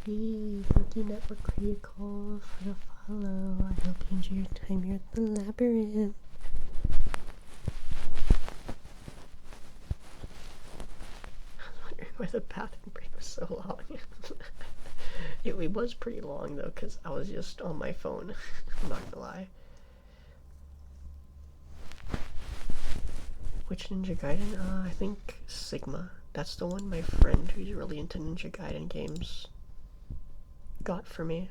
Hey, thank you, Network Critical, for the follow. I hope you enjoy your time here at the labyrinth. I was wondering why the bathroom break was so long. It was pretty long though, because I was just on my phone. I'm not gonna lie. Which Ninja Gaiden? I think Sigma. That's the one my friend who's really into Ninja Gaiden games got for me.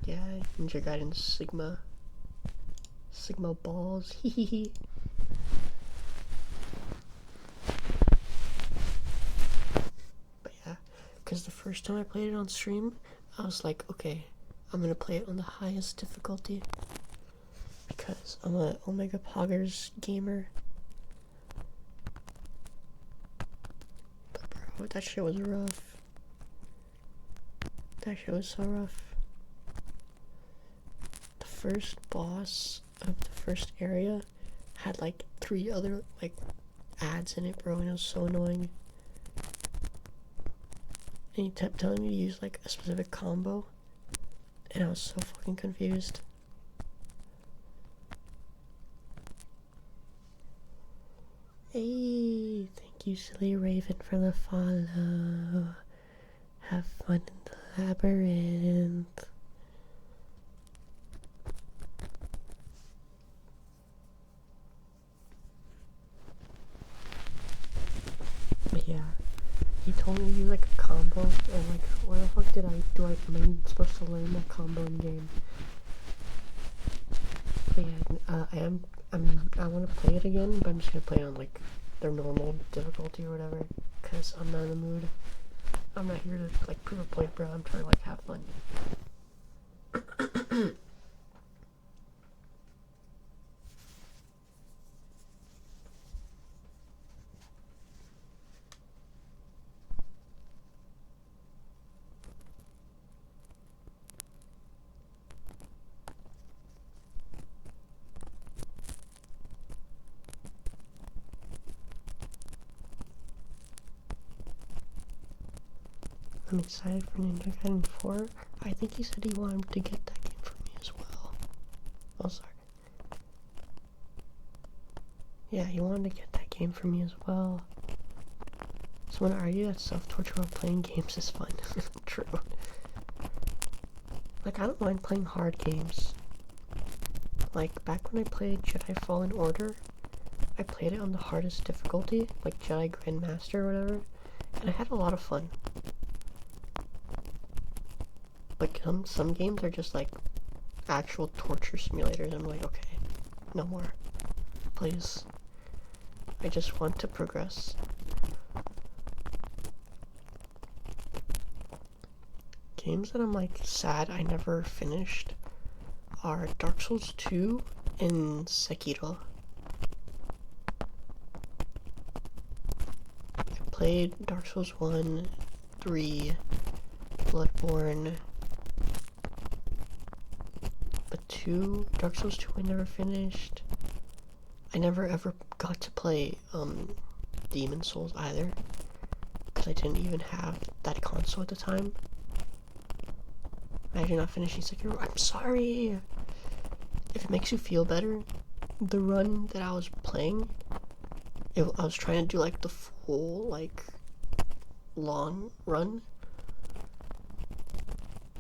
Yeah, Ninja Gaiden Sigma. Sigma balls. Hehehe. But yeah, because the first time I played it on stream, I was like, okay, I'm gonna play it on the highest difficulty. Because I'm a Omega Poggers gamer. But bro, that shit was rough. That shit was so rough. The first boss of the first area had like 3 other like ads in it, bro, and it was so annoying. And he kept telling me to use like a specific combo, and I was so fucking confused. Hey, thank you, Silly Raven, for the follow. Have fun in the labyrinth. But yeah, he told me to use like a combo, and like, where the fuck am I supposed to learn that combo in game? But yeah, I want to play it again, but I'm just gonna play it on like their normal difficulty or whatever, cause I'm not in the mood. I'm not here to like prove a point, bro. I'm trying to like have fun. I'm excited for Ninja Gaiden 4. I think he said he wanted to get that game for me as well. Oh, sorry. Yeah, he wanted to get that game for me as well. So when I argue that self-torture while playing games is fun. True. Like, I don't mind playing hard games. Like, back when I played Jedi Fallen Order, I played it on the hardest difficulty, like Jedi Grandmaster or whatever, and I had a lot of fun. But some games are just like actual torture simulators. I'm like, okay, no more. Please. I just want to progress. Games that I'm like sad I never finished are Dark Souls 2 and Sekiro. I played Dark Souls 1, 3, Bloodborne, but 2, Dark Souls 2 I never finished. I never ever got to play Demon Souls either, because I didn't even have that console at the time. Imagine not finishing Sekiro. I'm sorry! If it makes you feel better, the run that I was playing, I was trying to do like the full, like, long run.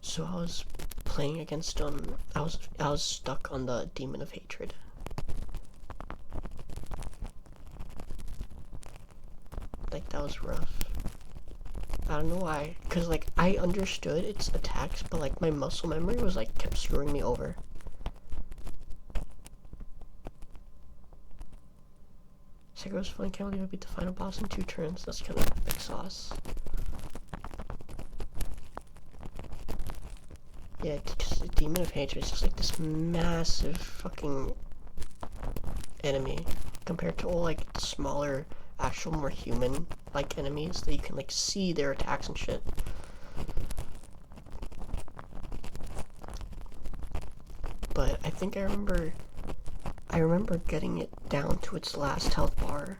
So I was playing against, I was stuck on the Demon of Hatred. Like, that was rough. I don't know why, because like I understood its attacks, but like my muscle memory was like kept screwing me over. Sekiro's fun, can't believe I beat the final boss in 2 turns. That's kind of epic sauce. Yeah, because the Demon of Hatred is just like this massive fucking enemy compared to all like smaller, actual more human like enemies that you can like see their attacks and shit. But I think I remember getting it down to its last health bar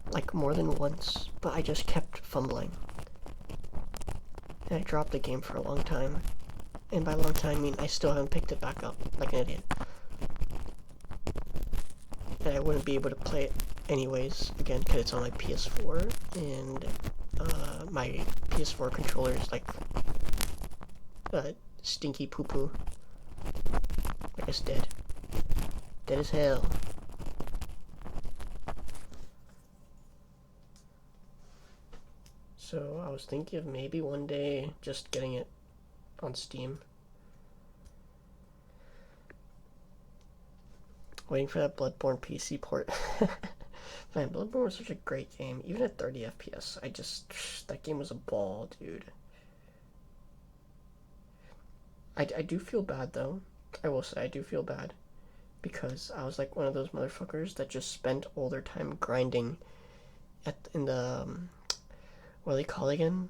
like more than once, but I just kept fumbling. And I dropped the game for a long time. And by long time, I mean I still haven't picked it back up, like an idiot. And I wouldn't be able to play it anyways, again, because it's on my PS4, and my PS4 controller is like stinky poo-poo. Like it's dead. Dead as hell. So I was thinking of maybe one day just getting it on Steam. Waiting for that Bloodborne PC port. Man, Bloodborne was such a great game. Even at 30 FPS, that game was a ball, dude. I do feel bad, though. I will say, I do feel bad. Because I was like one of those motherfuckers that just spent all their time grinding in the, what are they called again?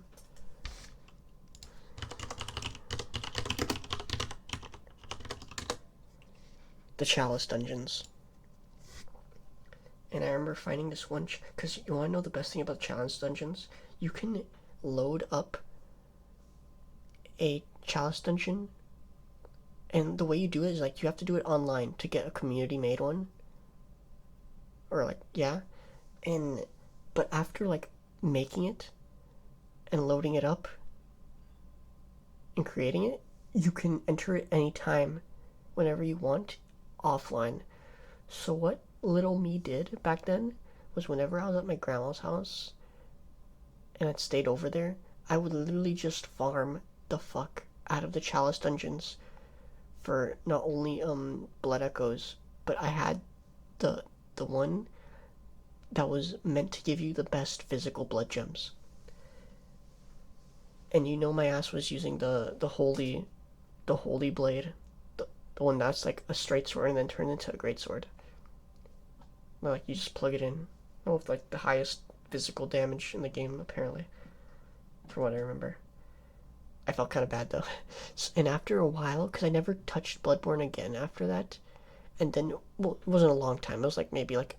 The Chalice dungeons. And I remember finding this one, because you want to know the best thing about Chalice dungeons? You can load up a Chalice dungeon, and the way you do it is like you have to do it online to get a community made one. Or like, yeah. But after like making it and loading it up and creating it, you can enter it anytime, whenever you want, offline. So what little me did back then was whenever I was at my grandma's house and I'd stayed over there, I would literally just farm the fuck out of the Chalice dungeons for not only blood echoes, but I had the one that was meant to give you the best physical blood gems. And you know my ass was using the holy blade, the one that's like a straight sword and then turned into a great sword. Like you just plug it in. With like the highest physical damage in the game, apparently, from what I remember. I felt kind of bad though. And after a while, because I never touched Bloodborne again after that, and then, well, it wasn't a long time. It was like maybe like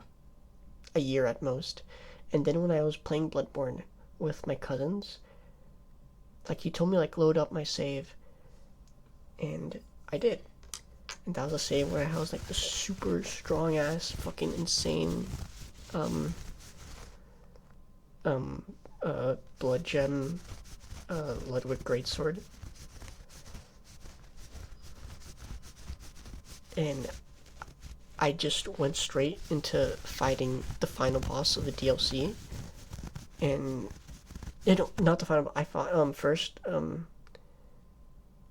a year at most. And then when I was playing Bloodborne with my cousins, like he told me like load up my save, and I did. And that was a save where I was like the super strong ass fucking insane blood gem Ludwig greatsword. And I just went straight into fighting the final boss of the DLC. And not the final. I fought first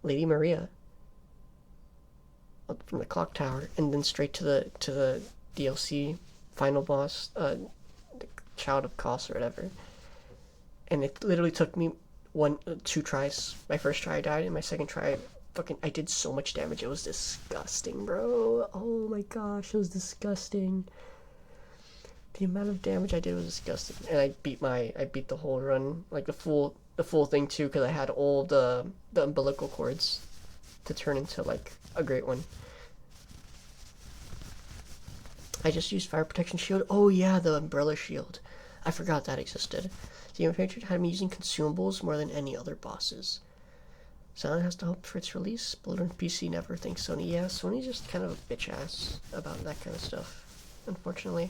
Lady Maria from the clock tower, and then straight to the DLC final boss, the Child of Kos or whatever. And it literally took me 2 tries. My first try I died, and my second try I did so much damage. It was disgusting, bro. Oh my gosh, it was disgusting. The amount of damage I did was disgusting. And I beat the whole run, like the full thing too, because I had all the umbilical cords to turn into like a great one. I just used fire protection shield. Oh yeah, the umbrella shield. I forgot that existed. The Infantry had me using consumables more than any other bosses. Silent has to hope for its release. Bloodborne PC never thinks Sony. Yeah, Sony's just kind of a bitch ass about that kind of stuff, unfortunately.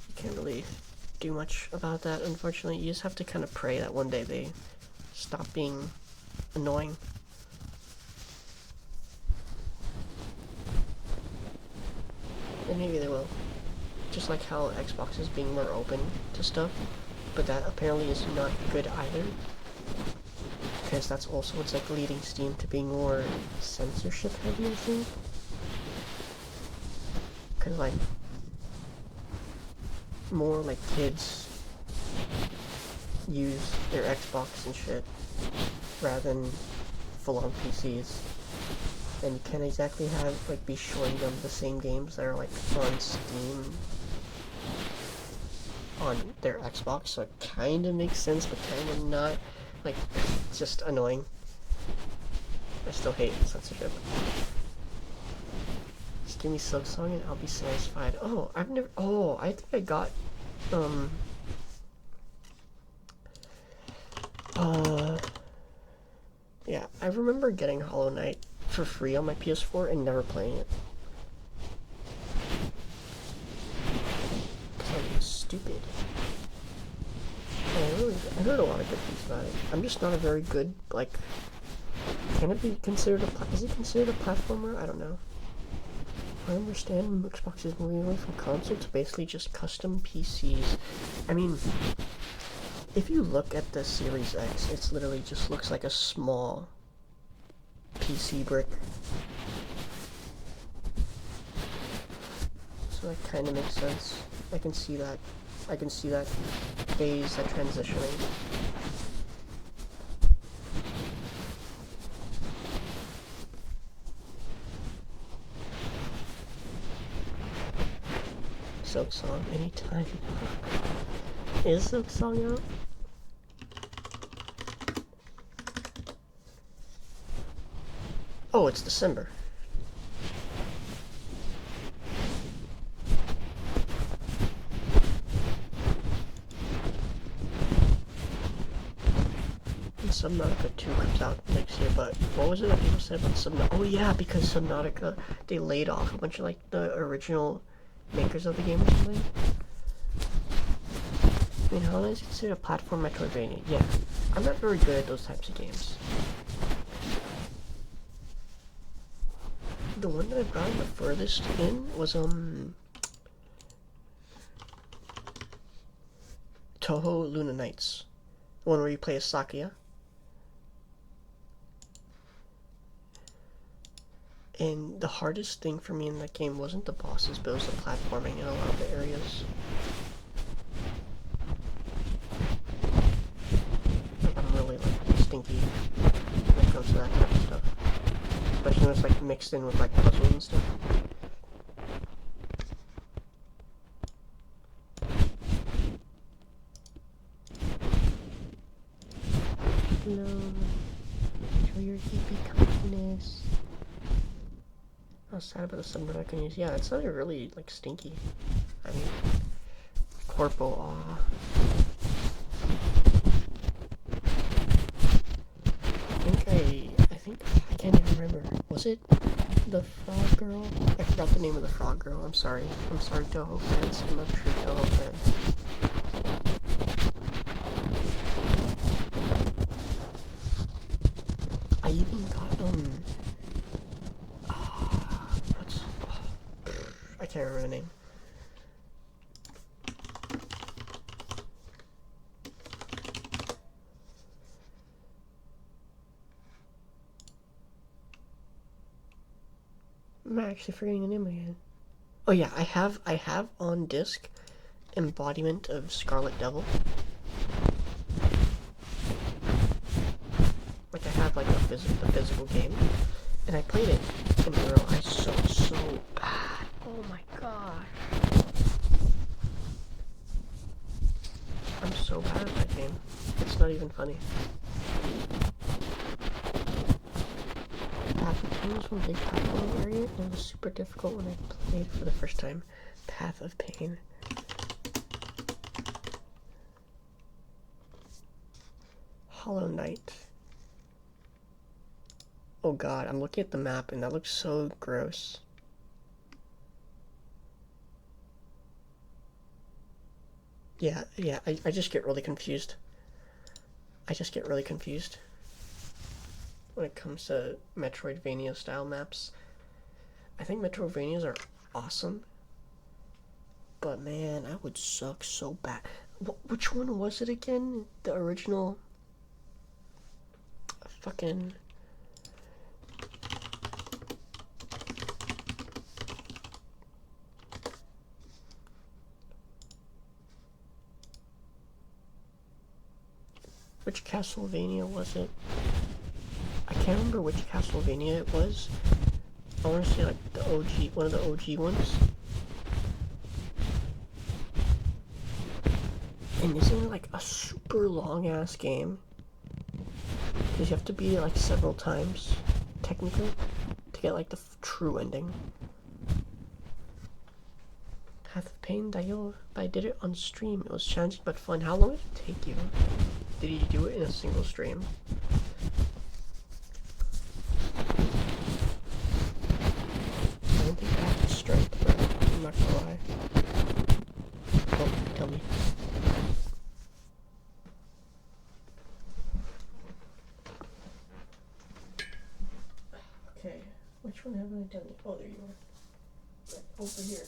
You can't really do much about that, unfortunately. You just have to kind of pray that one day they stop being annoying. And maybe they will. Just like how Xbox is being more open to stuff, but that apparently is not good either. Because that's also what's like leading Steam to being more censorship heavy, I think. Because like more like kids use their Xbox and shit rather than full-on PCs. And you can't exactly be showing them the same games that are like on Steam on their Xbox, so it kind of makes sense, but kind of not. Like, it's just annoying. I still hate censorship. Just give me Silksong and I'll be satisfied. Oh, I think I got, I remember getting Hollow Knight for free on my PS4 and never playing it. I'm stupid. I heard a lot of good things about it. I'm just not a very good, like, can it be considered is it considered a platformer? I don't know. I understand Xbox is moving away from consoles to basically just custom PCs. I mean, if you look at the Series X, it literally just looks like a small PC brick. So that kind of makes sense. I can see that. I can see that phase, that transitioning. Silk Song anytime. Is Silk Song out? Oh, it's December. Subnautica 2 comes out next year, but what was it that people said about Subnautica? Oh yeah, because Subnautica, they laid off a bunch of, like, the original makers of the game or something. I mean, how is it considered a platform Metroidvania? Yeah, I'm not very good at those types of games. The one that I've gotten the furthest in was, Toho Luna Nights. The one where you play as Sakuya. And the hardest thing for me in that game wasn't the bosses, but it was the platforming in a lot of the areas. I'm really, like, stinky when it comes to that type of stuff. Especially when it's, like, mixed in with, like, puzzles and stuff. Hello. Enjoy your hippie kindness. I was sad about the Subnautica news. Yeah, it sounded really, like, stinky. I mean, Corpo, aw. I can't even remember. Was it the Frog Girl? I forgot the name of the Frog Girl. I'm sorry. I'm sorry, Toho fans. I'm a true Toho fan. I even got, I can't remember the name. I'm actually forgetting the name again. Oh yeah, I have on disc Embodiment of Scarlet Devil. Like, I have, like, the physical game, and I played it, and bro, I sucked so bad. Oh my god. I'm so bad at that game. It's not even funny. Path of Pain was one big platforming area, and it was super difficult when I played for the first time. Path of Pain. Hollow Knight. Oh god, I'm looking at the map and that looks so gross. Yeah, I just get really confused. I just get really confused when it comes to Metroidvania style maps. I think Metroidvanias are awesome, but man, I would suck so bad. Which one was it again? The original fucking... Which Castlevania was it? I can't remember which Castlevania it was. I want to say, like, the OG, one of the OG ones. And isn't it, like, a super long ass game? Because you have to beat it, like, several times, technically, to get, like, the true ending. Path of Pain, I did it on stream. It was challenging but fun. How long did it take you? Did you do it in a single stream? Which one haven't I done? Oh, there you are. Right over here.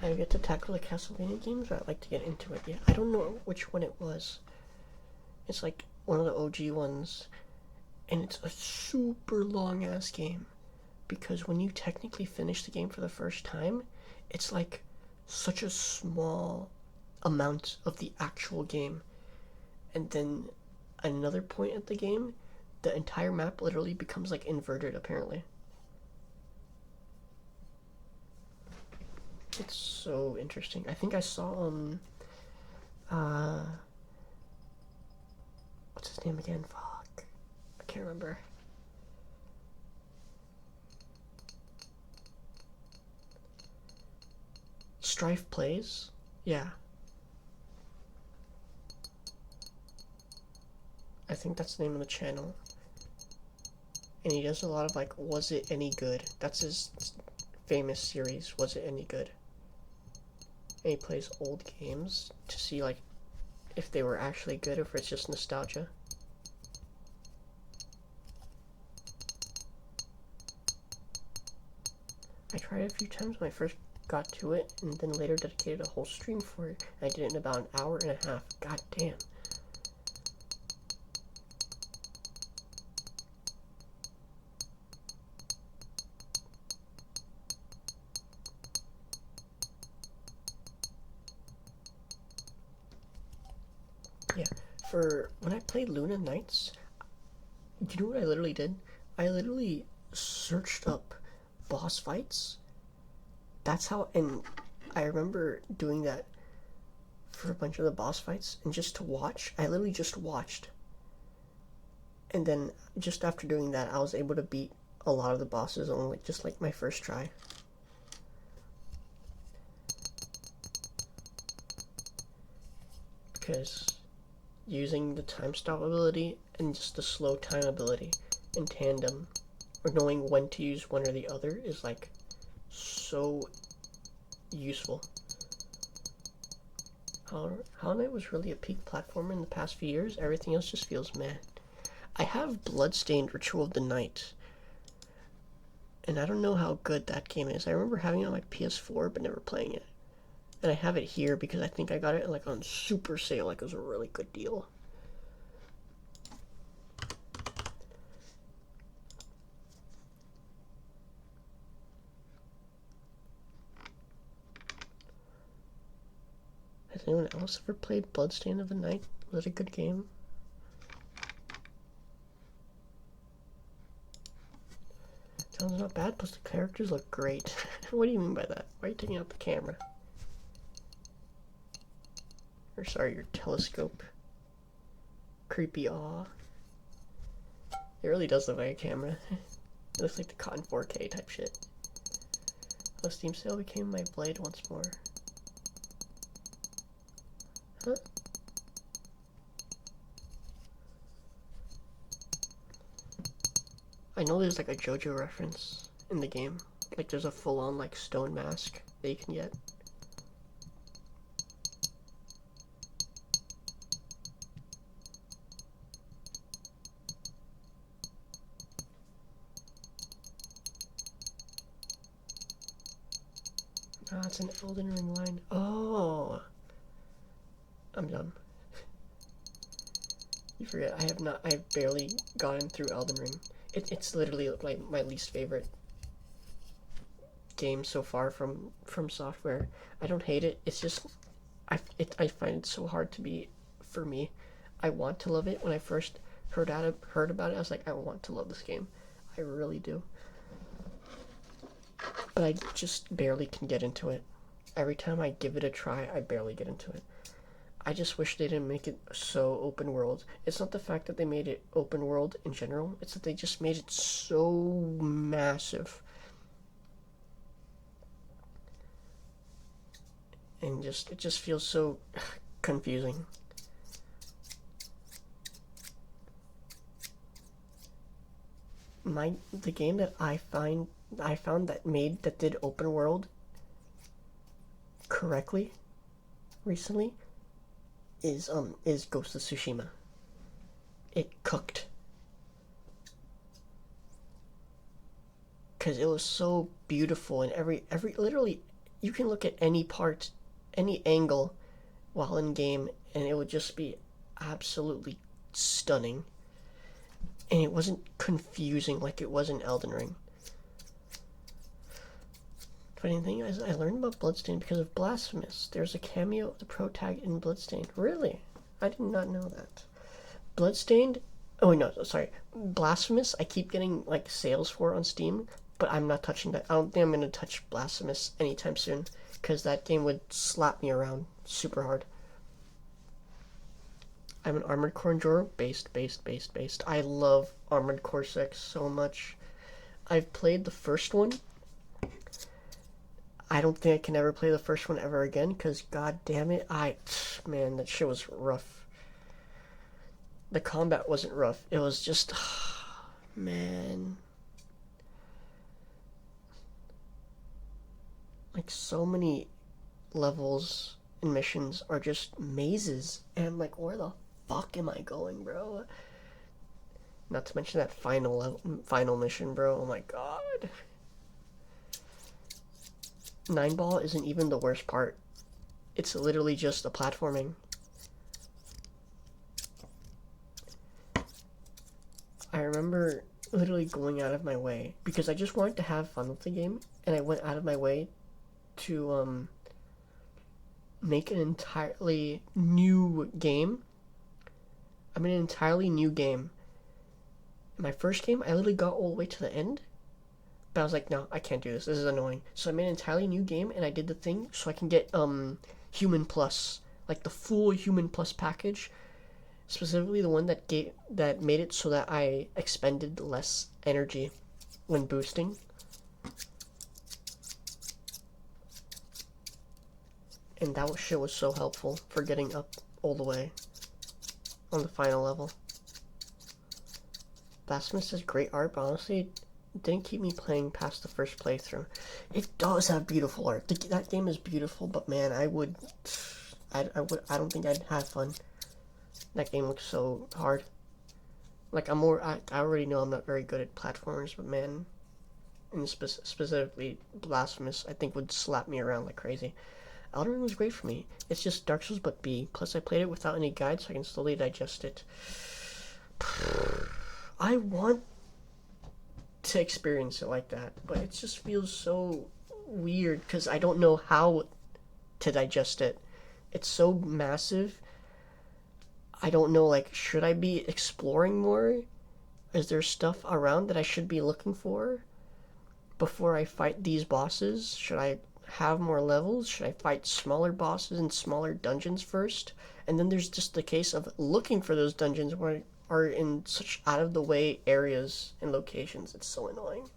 I get to tackle the Castlevania games, or I'd like to get into it. Yeah, I don't know which one it was. It's like one of the OG ones, and it's a super long ass game. Because when you technically finish the game for the first time, it's like such a small amount of the actual game. And then another point at the game, the entire map literally becomes like inverted apparently. It's so interesting. I think I saw what's his name again? Fuck. I can't remember. Strife Plays? Yeah. I think that's the name of the channel. And he does a lot of like, was it any good? That's his famous series, was it any good? And he plays old games to see like if they were actually good or if it's just nostalgia. I tried it a few times when I first got to it, and then later dedicated a whole stream for it. I did it in about an hour and a half. God damn. Yeah, for when I played Luna Nights, you know what I literally did? I literally searched up boss fights. That's how, and I remember doing that for a bunch of the boss fights, and just to watch, I literally just watched. And then just after doing that, I was able to beat a lot of the bosses on like just like my first try. Because using the time stop ability and just the slow time ability in tandem, or knowing when to use one or the other, is like so useful. Hollow Knight was really a peak platformer in the past few years. Everything else just feels meh. I have Bloodstained Ritual of the Night, and I don't know how good that game is. I remember having it on my PS4 but never playing it. And I have it here because I think I got it like on super sale, like it was a really good deal. Has anyone else ever played Bloodstained of the Night? Was it a good game? Sounds not bad, plus the characters look great. What do you mean by that? Why are you taking out the camera? Or sorry, your telescope. Creepy aw. It really does look like a camera. It looks like the Cotton 4K type shit. The Steam sale became my blade once more. Huh? I know there's like a JoJo reference in the game. Like there's a full-on like stone mask that you can get. Ah, it's an Elden Ring line. Oh, I'm done. You forget, I've barely gotten through Elden Ring. It's literally like my least favorite game so far from software. I don't hate it, it's just, I find it so hard to be, for me. I want to love it. When I first heard about it, I was like, I want to love this game. I really do. But I just barely can get into it. Every time I give it a try, I barely get into it. I just wish they didn't make it so open world. It's not the fact that they made it open world in general, it's that they just made it so massive. And it just feels so confusing. The game that I found that did open world correctly recently is Ghost of Tsushima. it cooked. Because it was so beautiful, and every literally, you can look at any part, any angle while in game, and it would just be absolutely stunning. And it wasn't confusing like it was in Elden Ring. Funny thing is, I learned about Bloodstained because of Blasphemous. There's a cameo of the protag in Bloodstained. Really? I did not know that. Bloodstained. Oh no, sorry. Blasphemous. I keep getting like sales for on Steam, but I'm not touching that. I don't think I'm gonna touch Blasphemous anytime soon because that game would slap me around super hard. I'm an Armored Core enjoyer. Based. I love Armored Core 6 so much. I've played the first one. I don't think I can ever play the first one ever again because god damn it, man, that shit was rough. The combat wasn't rough. It was just man. Like so many levels and missions are just mazes and I'm like, where the fuck am I going, bro? Not to mention that final mission, bro. Oh my god. 9-ball isn't even the worst part. It's literally just the platforming. I remember literally going out of my way because I just wanted to have fun with the game, and I went out of my way to make an entirely new game. I mean, an entirely new game. My first game, I literally got all the way to the end, but I was like, no, I can't do this. This is annoying. So I made an entirely new game, and I did the thing so I can get Human Plus, like the full Human Plus package. Specifically, the one that made it so that I expended less energy when boosting. And that shit was so helpful for getting up all the way on the final level. Blasphemous has great art, but honestly, it didn't keep me playing past the first playthrough. It does have beautiful art. That game is beautiful, but man, I don't think I'd have fun. That game looks so hard. Like, I already know I'm not very good at platformers, but man, and specifically Blasphemous, I think would slap me around like crazy. Elden Ring was great for me. It's just Dark Souls but B. Plus I played it without any guide so I can slowly digest it. I want to experience it like that, but it just feels so weird because I don't know how to digest it. It's so massive. I don't know, like, should I be exploring more? Is there stuff around that I should be looking for before I fight these bosses? Should I have more levels? Should I fight smaller bosses in smaller dungeons first? And then there's just the case of looking for those dungeons where are in such out of the way areas and locations. It's so annoying.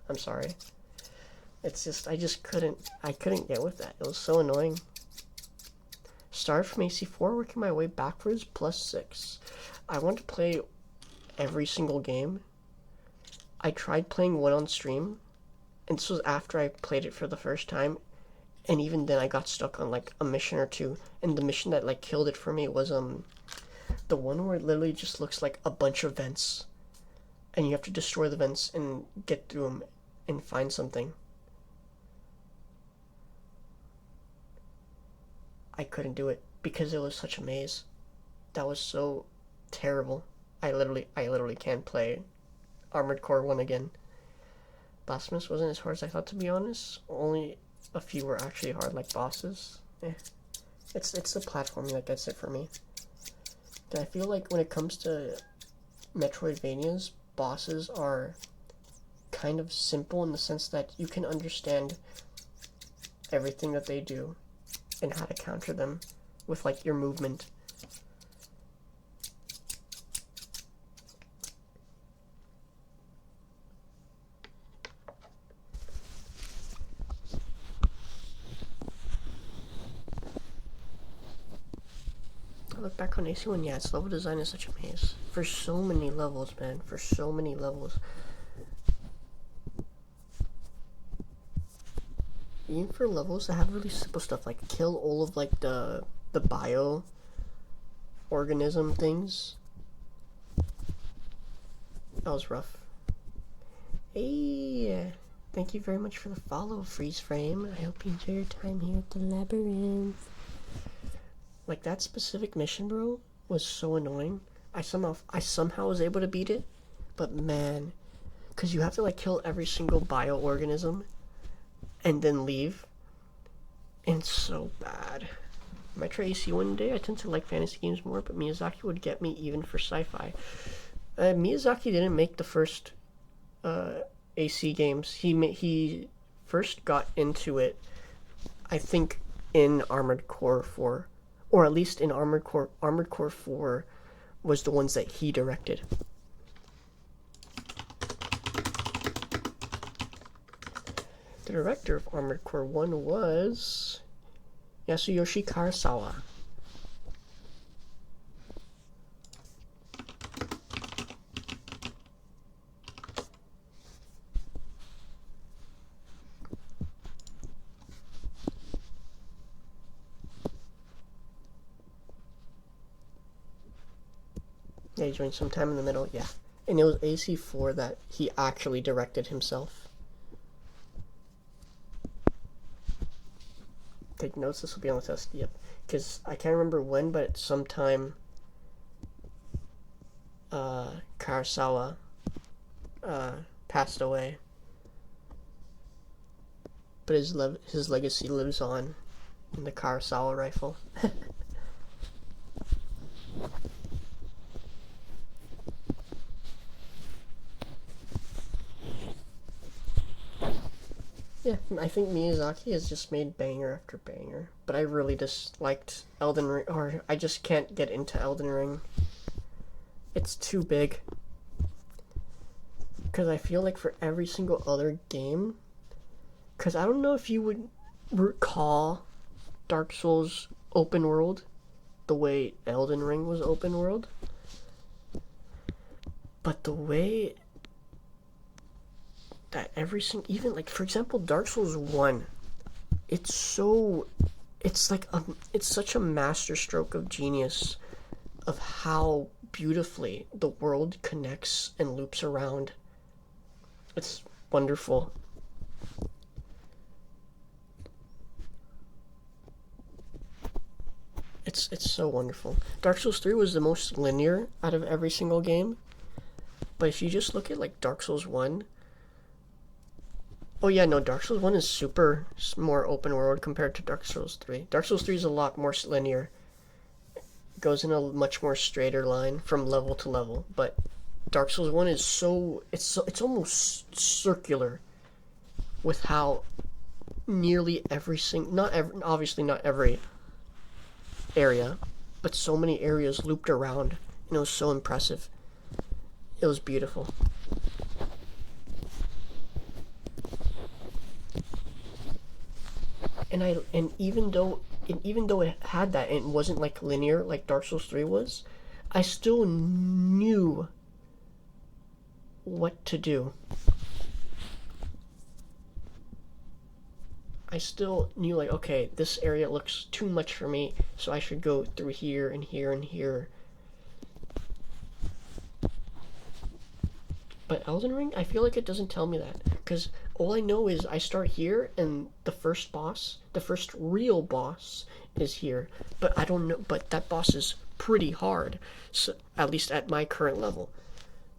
I'm sorry. It's just I couldn't get with that. It was so annoying. Started from AC4, working my way backwards, +6. I want to play every single game. I tried playing one on stream, and this was after I played it for the first time, and even then I got stuck on like a mission or two, and the mission that like killed it for me was the one where it literally just looks like a bunch of vents, and you have to destroy the vents and get through them and find something. I couldn't do it because it was such a maze. That was so terrible. I literally can't play Armored Core 1 again. Blasphemous wasn't as hard as I thought, to be honest. Only a few were actually hard, like bosses. It's the platforming that gets it for me. And I feel like when it comes to Metroidvanias, bosses are kind of simple in the sense that you can understand everything that they do and how to counter them with like your movement. I look back on AC1, yeah, its level design is such a maze. For so many levels, man. For so many levels. Even for levels that have really simple stuff, like kill all of like the bio organism things. That was rough. Hey, thank you very much for the follow, Freeze Frame. I hope you enjoy your time here at the labyrinth. Like, that specific mission, bro, was so annoying. I somehow was able to beat it, but man, because you have to like kill every single bioorganism and then leave, and it's so bad. I might try AC one day. I tend to like fantasy games more, but Miyazaki would get me even for sci-fi. Miyazaki didn't make the first AC games. He first got into it, I think, in Armored Core 4, or at least in Armored Core 4 was the ones that he directed. The director of Armored Core 1 was Yasuyoshi Karasawa. Yeah, he joined sometime in the middle, yeah. And it was AC4 that he actually directed himself. Take notes, this will be on the test, yep. Because I can't remember when, but sometime Karasawa passed away. But his legacy lives on in the Karasawa rifle. Yeah, I think Miyazaki has just made banger after banger. But I really disliked Elden Ring, or I just can't get into Elden Ring. It's too big. Because I feel like for every single other game, because I don't know if you would recall Dark Souls open world the way Elden Ring was open world. But the way that every single, even like for example Dark Souls 1, it's such a masterstroke of genius of how beautifully the world connects and loops around. It's wonderful. It's so wonderful. Dark Souls 3 was the most linear out of every single game, but if you just look at like Dark Souls 1, oh yeah, no, Dark Souls 1 is super more open world compared to Dark Souls 3. Dark Souls 3 is a lot more linear. It goes in a much more straighter line from level to level, but Dark Souls 1 is it's almost circular with how nearly every single, obviously not every area, but so many areas looped around, and it was so impressive. It was beautiful. And even though it had that and it wasn't like linear like Dark Souls 3 was, I still knew what to do. I still knew like, okay, this area looks too much for me, so I should go through here and here and here. But Elden Ring, I feel like it doesn't tell me that, because all I know is I start here and the first real boss is here, but I don't know, but that boss is pretty hard, so at least at my current level.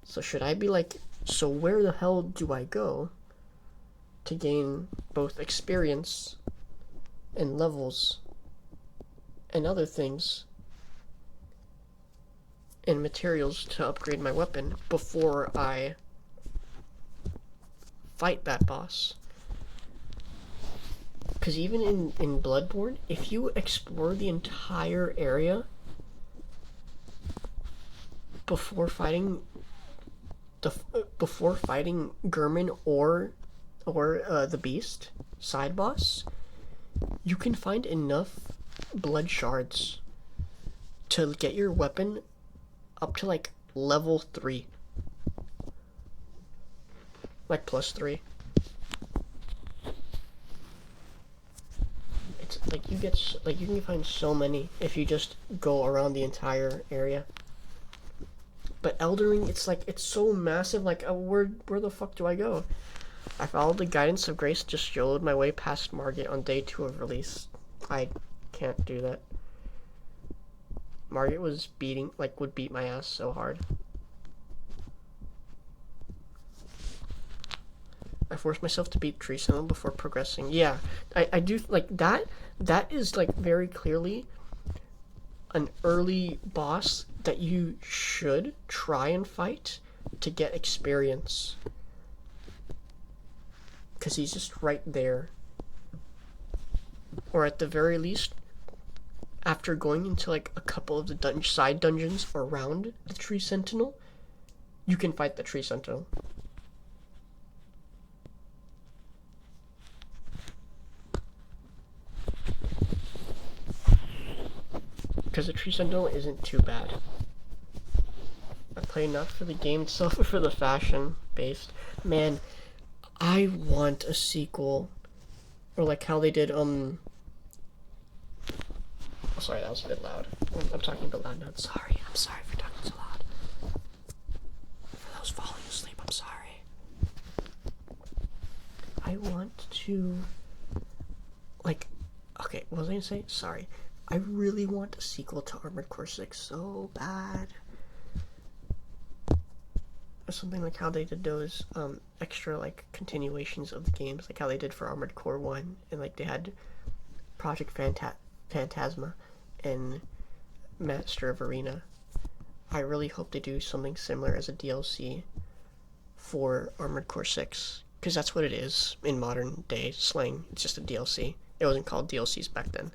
So should I be like, so where the hell do I go to gain both experience and levels and other things and materials to upgrade my weapon before I fight that boss? Because even in Bloodborne, if you explore the entire area before fighting Gurman or the Beast side boss, you can find enough blood shards to get your weapon up to like level 3, like +3. It's like you can find so many if you just go around the entire area. But Elden Ring, it's like, it's so massive, like, where the fuck do I go? I followed the guidance of Grace, just YOLO'd my way past Margit on day 2 of release. I can't do that. Margit was would beat my ass so hard. I forced myself to beat Tree Sentinel before progressing. Yeah, I do, like, that is, like, very clearly an early boss that you should try and fight to get experience. Because he's just right there. Or at the very least, after going into, like, a couple of the side dungeons around the Tree Sentinel, you can fight the Tree Sentinel. Because the Tree Sentinel isn't too bad. I play not for the game itself, but for the fashion based. Man, I want a sequel. Or like how they did, oh, sorry, that was a bit loud. I'm talking a bit loud now. I'm sorry for talking so loud. For those falling asleep, I'm sorry. I want to, like, okay, what was I gonna say? Sorry. I really want a sequel to Armored Core 6 so bad. Or something like how they did those extra, like, continuations of the games, like how they did for Armored Core 1, and like they had Project Phantasma and Master of Arena. I really hope they do something similar as a DLC for Armored Core 6, because that's what it is in modern day slang. It's just a DLC. It wasn't called DLCs back then.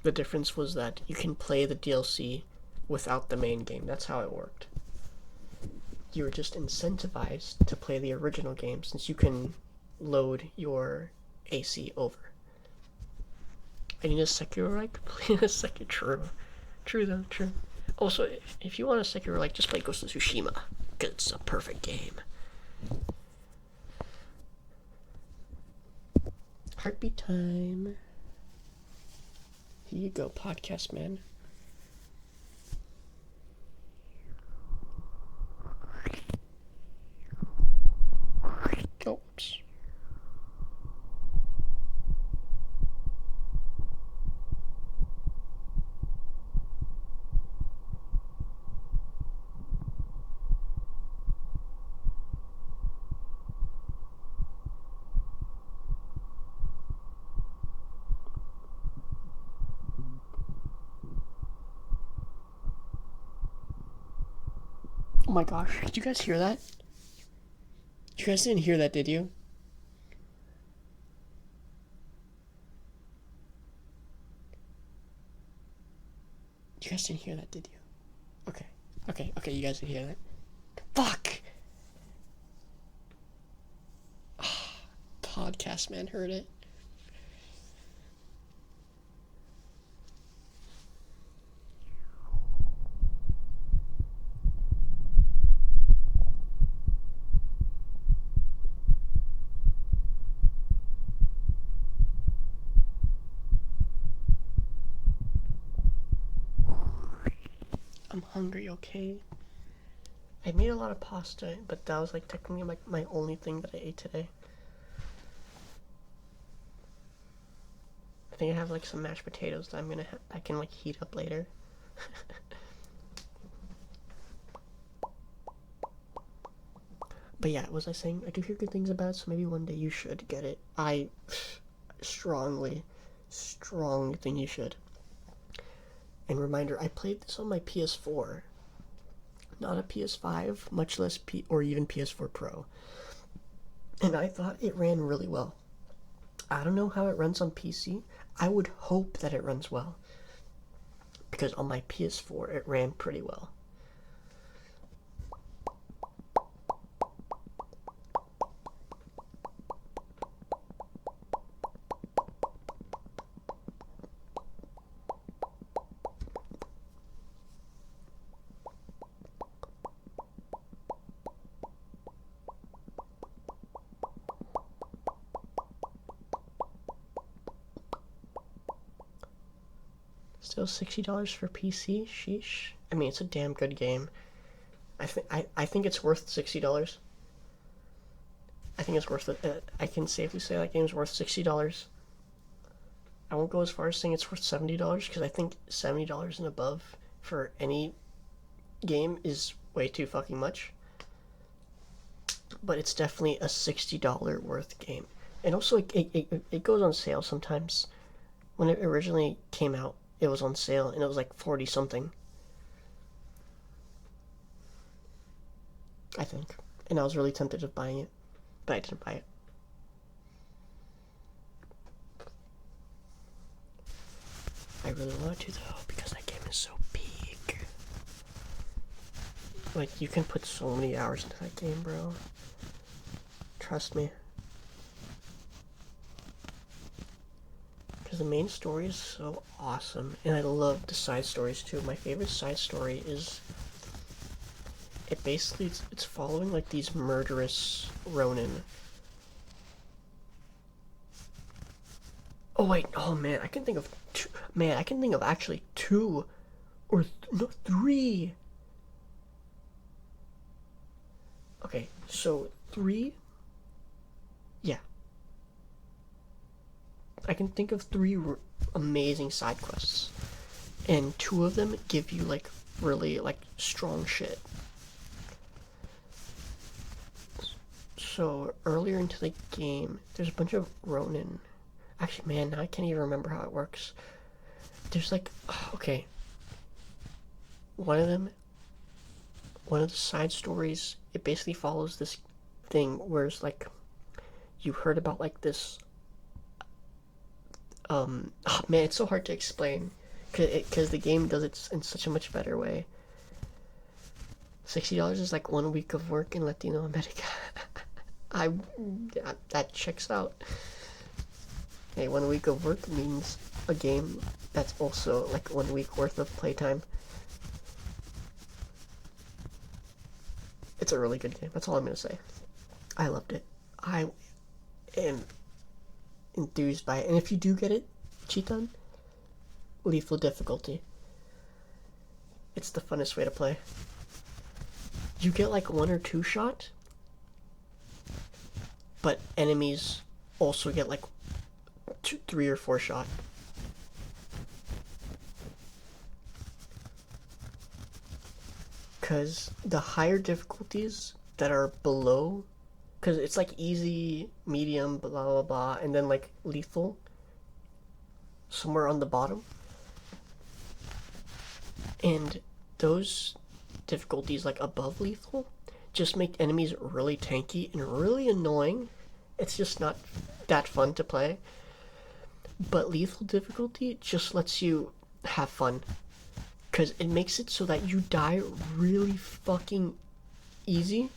The difference was that you can play the DLC without the main game. That's how it worked. You were just incentivized to play the original game since you can load your AC over. I need a Sekiro-like? Play a Sekiro. True though, true. Also, if you want a Sekiro-like, just play Ghost of Tsushima, because it's a perfect game. Heartbeat time. Here you go, podcast man. Oops. Oh my gosh, did you guys hear that? You guys didn't hear that, did you? You guys didn't hear that, did you? Okay, you guys didn't hear that. Fuck! Podcast man heard it. I'm hungry, okay? I made a lot of pasta, but that was like technically my only thing that I ate today. I think I have like some mashed potatoes that I can like heat up later. But yeah, what was I saying? I do hear good things about it, so maybe one day you should get it. I strongly think you should. And reminder, I played this on my PS4, not a PS5, much less or even PS4 Pro. And I thought it ran really well. I don't know how it runs on PC. I would hope that it runs well, because on my PS4 it ran pretty well. Still $60 for PC? Sheesh. I mean, it's a damn good game. I think it's worth $60. I think it's worth it. I can safely say that game's worth $60. I won't go as far as saying it's worth $70 because I think $70 and above for any game is way too fucking much. But it's definitely a $60 worth game. And also, it goes on sale sometimes. When it originally came out, it was on sale and it was like 40 something. I think. And I was really tempted of buying it, but I didn't buy it. I really want to though, because that game is so big. Like, you can put so many hours into that game, bro. Trust me. Because the main story is so awesome, and I love the side stories too. My favorite side story is it's following like these murderous Ronin. Oh wait, oh man, I can think of actually two or no, three. Okay, so three. Yeah. I can think of three amazing side quests, and two of them give you like really like strong shit. So earlier into the game, there's a bunch of Ronin. Actually, man, now I can't even remember how it works. There's like, okay, one of the side stories, it basically follows this thing where it's like, you heard about like this, oh man, it's so hard to explain, because the game does it in such a much better way. $60 is like 1 week of work in Latino America. That checks out. Hey, 1 week of work means a game that's also like 1 week worth of playtime. It's a really good game. That's all I'm gonna say. I loved it. I am enthused by it. And if you do get it, Cheaton, lethal difficulty. It's the funnest way to play. You get like 1 or 2 shot, but enemies also get like 2, 3 or 4 shot. Because the higher difficulties that are below, because it's like easy, medium, blah blah blah, and then like lethal somewhere on the bottom. And those difficulties like above lethal just make enemies really tanky and really annoying. It's just not that fun to play. But lethal difficulty just lets you have fun, because it makes it so that you die really fucking easy,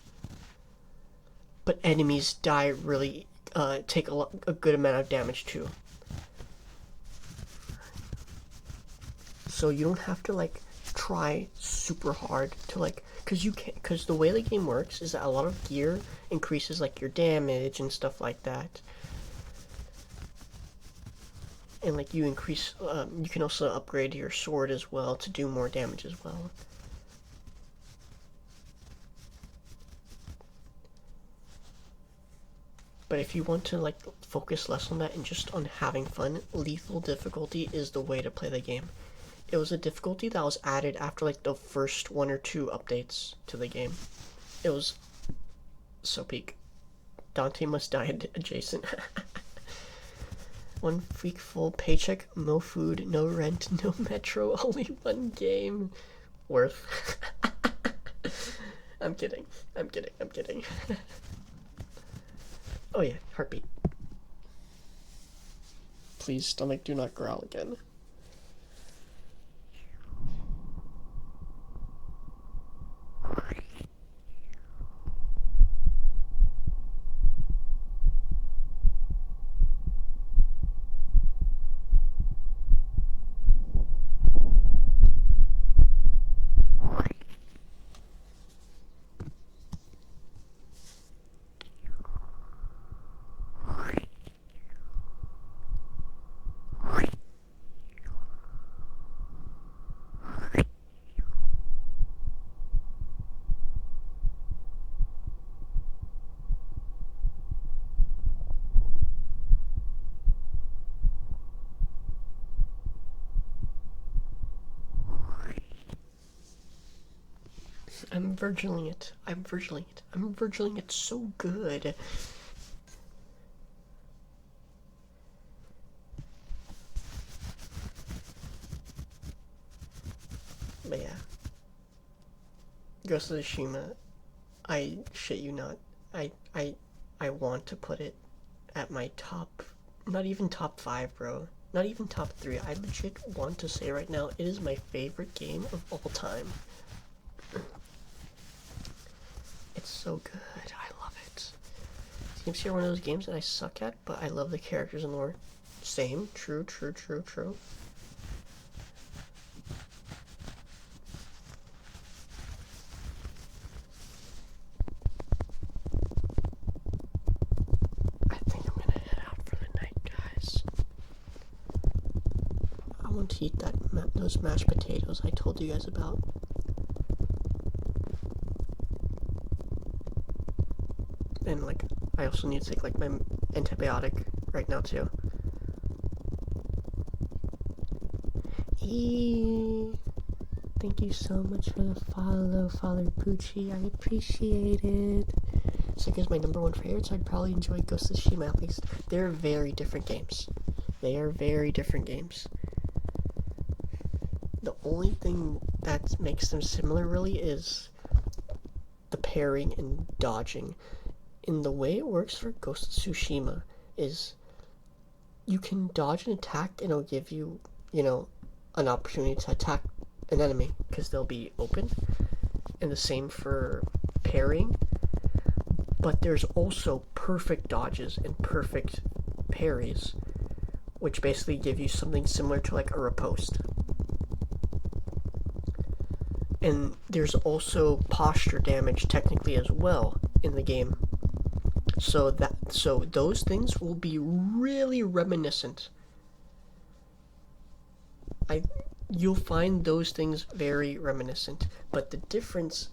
but enemies die really, take a good amount of damage too. So you don't have to like try super hard to like, because the way the game works is that a lot of gear increases like your damage and stuff like that. And like you increase, you can also upgrade your sword as well to do more damage as well. But if you want to like focus less on that and just on having fun, lethal difficulty is the way to play the game. It was a difficulty that was added after like the first 1 or 2 updates to the game. It was so peak. Dante must die adjacent. 1 week full paycheck, no food, no rent, no metro, only 1 game. Worth. I'm kidding. Oh yeah, heartbeat. Please, stomach, do not growl again. I'm virgiling it. I'm virgiling it. I'm virgiling it so good. But yeah. Ghost of Tsushima, I shit you not. I I I want to put it at my top, not even top 5, bro. Not even top 3. I legit want to say right now it is my favorite game of all time. It's so good. I love it. Seems here one of those games that I suck at, but I love the characters and lore. Same. True, true, true, true. I think I'm gonna head out for the night, guys. I want to eat those mashed potatoes I told you guys about. And like, I also need to take like my antibiotic right now too. Thank you so much for the follow Poochie. I appreciate it. So I guess my number one favorite, so I'd probably enjoy Ghost of Tsushima at least. They're very different games. They are very different games. The only thing that makes them similar really is the parrying and dodging. And the way it works for Ghost of Tsushima is you can dodge an attack and it'll give you, an opportunity to attack an enemy because they'll be open. And the same for parrying. But there's also perfect dodges and perfect parries, which basically give you something similar to like a riposte. And there's also posture damage technically as well in the game. So those things will be really reminiscent. You'll find those things very reminiscent, but the difference,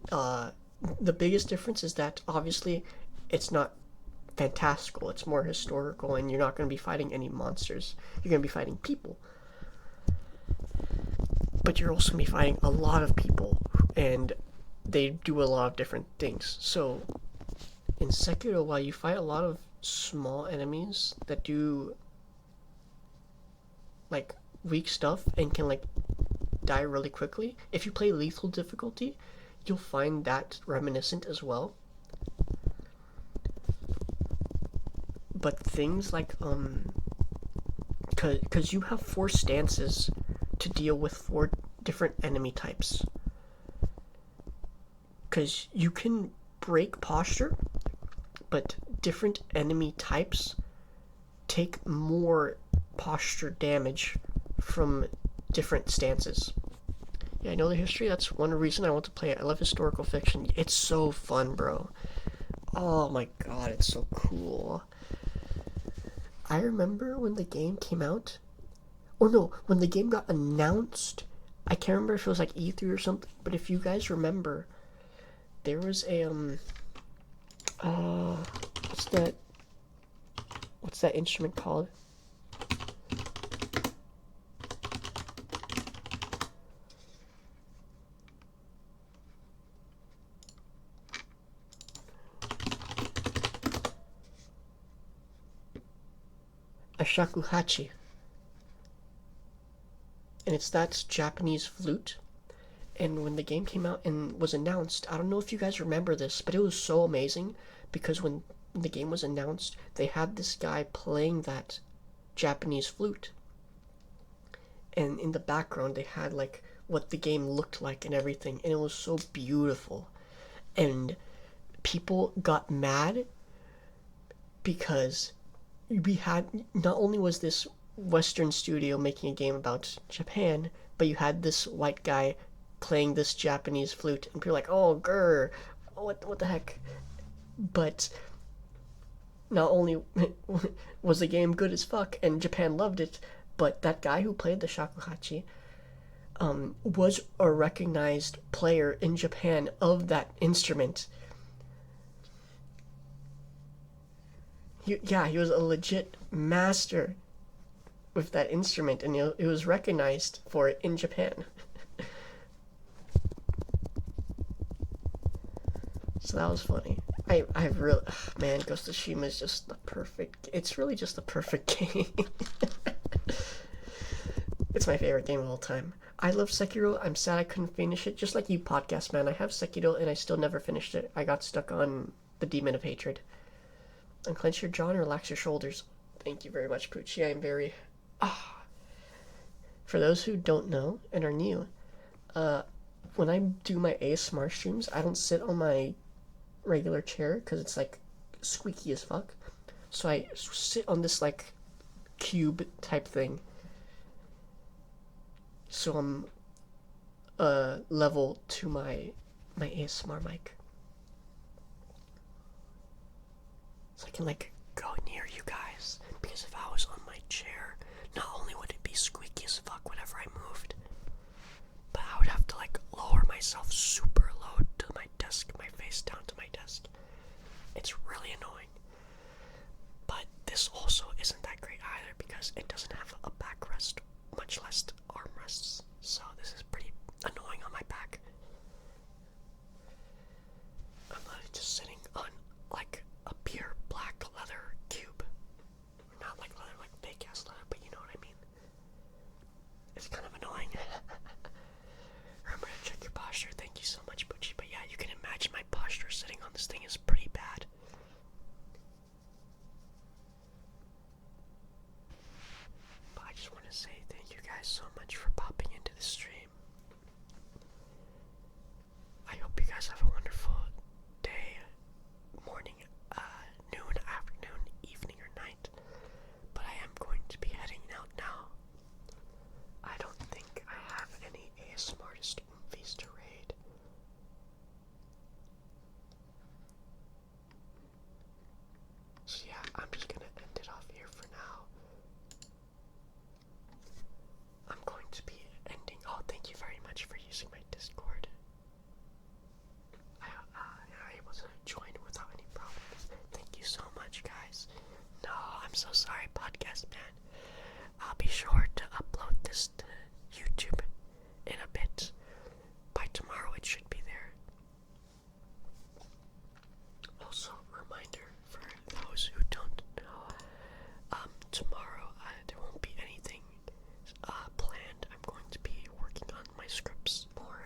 the biggest difference is that obviously it's not fantastical. It's more historical, and you're not going to be fighting any monsters. You're going to be fighting people, but you're also going to be fighting a lot of people, and they do a lot of different things. So in Sekiro, while you fight a lot of small enemies that do like weak stuff and can like die really quickly, if you play lethal difficulty, you'll find that reminiscent as well. But things like because you have 4 stances to deal with 4 different enemy types, because you can break posture, but different enemy types take more posture damage from different stances. Yeah, I know the history. That's one reason I want to play it. I love historical fiction. It's so fun, bro. Oh my god, it's so cool. I remember when the game came out, or no, when the game got announced. I can't remember if it was like E3 or something, but if you guys remember, there was a what's that instrument called? A shakuhachi. And that's Japanese flute. And when the game came out and was announced, I don't know if you guys remember this, but it was so amazing because when the game was announced, they had this guy playing that Japanese flute. And in the background, they had like what the game looked like and everything, and it was so beautiful. And people got mad because we had, not only was this Western studio making a game about Japan, but you had this white guy playing this Japanese flute, and people were like, oh, grr, what the heck? But not only was the game good as fuck, and Japan loved it, but that guy who played the shakuhachi was a recognized player in Japan of that instrument. He was a legit master with that instrument, and it was recognized for it in Japan. So that was funny. I really, man, Ghost of Tsushima is just the perfect. It's really just the perfect game. It's my favorite game of all time. I love Sekiro. I'm sad I couldn't finish it. Just like you, podcast man. I have Sekiro and I still never finished it. I got stuck on the Demon of Hatred. Unclench your jaw and relax your shoulders. Thank you very much, Poochie. I am very. For those who don't know and are new, when I do my ASMR streams, I don't sit on my regular chair because it's like squeaky as fuck. So I sit on this like cube type thing. So I'm level to my ASMR mic. So I can like go near you guys. Because if I was on my chair, not only would it be squeaky as fuck whenever I moved, but I would have to like lower myself super low to my desk, my face down to my desk. It's really annoying. But this also isn't that great either because it doesn't have a backrest, much less armrests. So this is pretty annoying on my back. I'm literally just sitting on like a pure black leather cube. Not like leather, like fake ass leather, but you know what I mean. It's kind of annoying. Remember to check your posture. Thank you so much, Butchie. But yeah, you can imagine my posture sitting on this thing is pretty bad. But I just want to say thank you guys so much for popping into the stream. I hope you guys have a wonderful day, morning, noon, afternoon, evening, or night. But I am going to be heading out now. I don't think I have any ASMRtist movies to raid. So yeah, I'm just gonna end it off here for now. I'm going to be ending. Oh, thank you very much for using my Discord. I was able to join without any problems. Thank you so much, guys. No, I'm so sorry, podcast man. I'll be sure to upload this to YouTube in a bit. By tomorrow, it should be there. Also, reminder for those who don't know, tomorrow there won't be anything planned. I'm going to be working on my scripts more,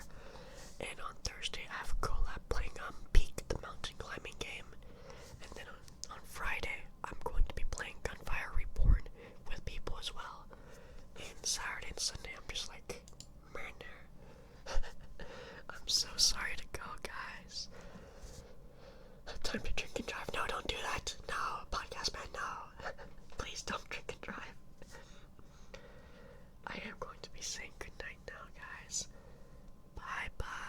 and on Thursday I have a collab playing Peak, the mountain climbing game, and then on Friday I'm going to be playing Gunfire Reborn with people as well. And Saturday and Sunday I'm just like, man, I'm so sorry to go, guys. Time to drink and drive. No, don't do that. No, podcast man, no. Please don't drink and drive. I am going to be saying goodnight now, guys. Bye-bye.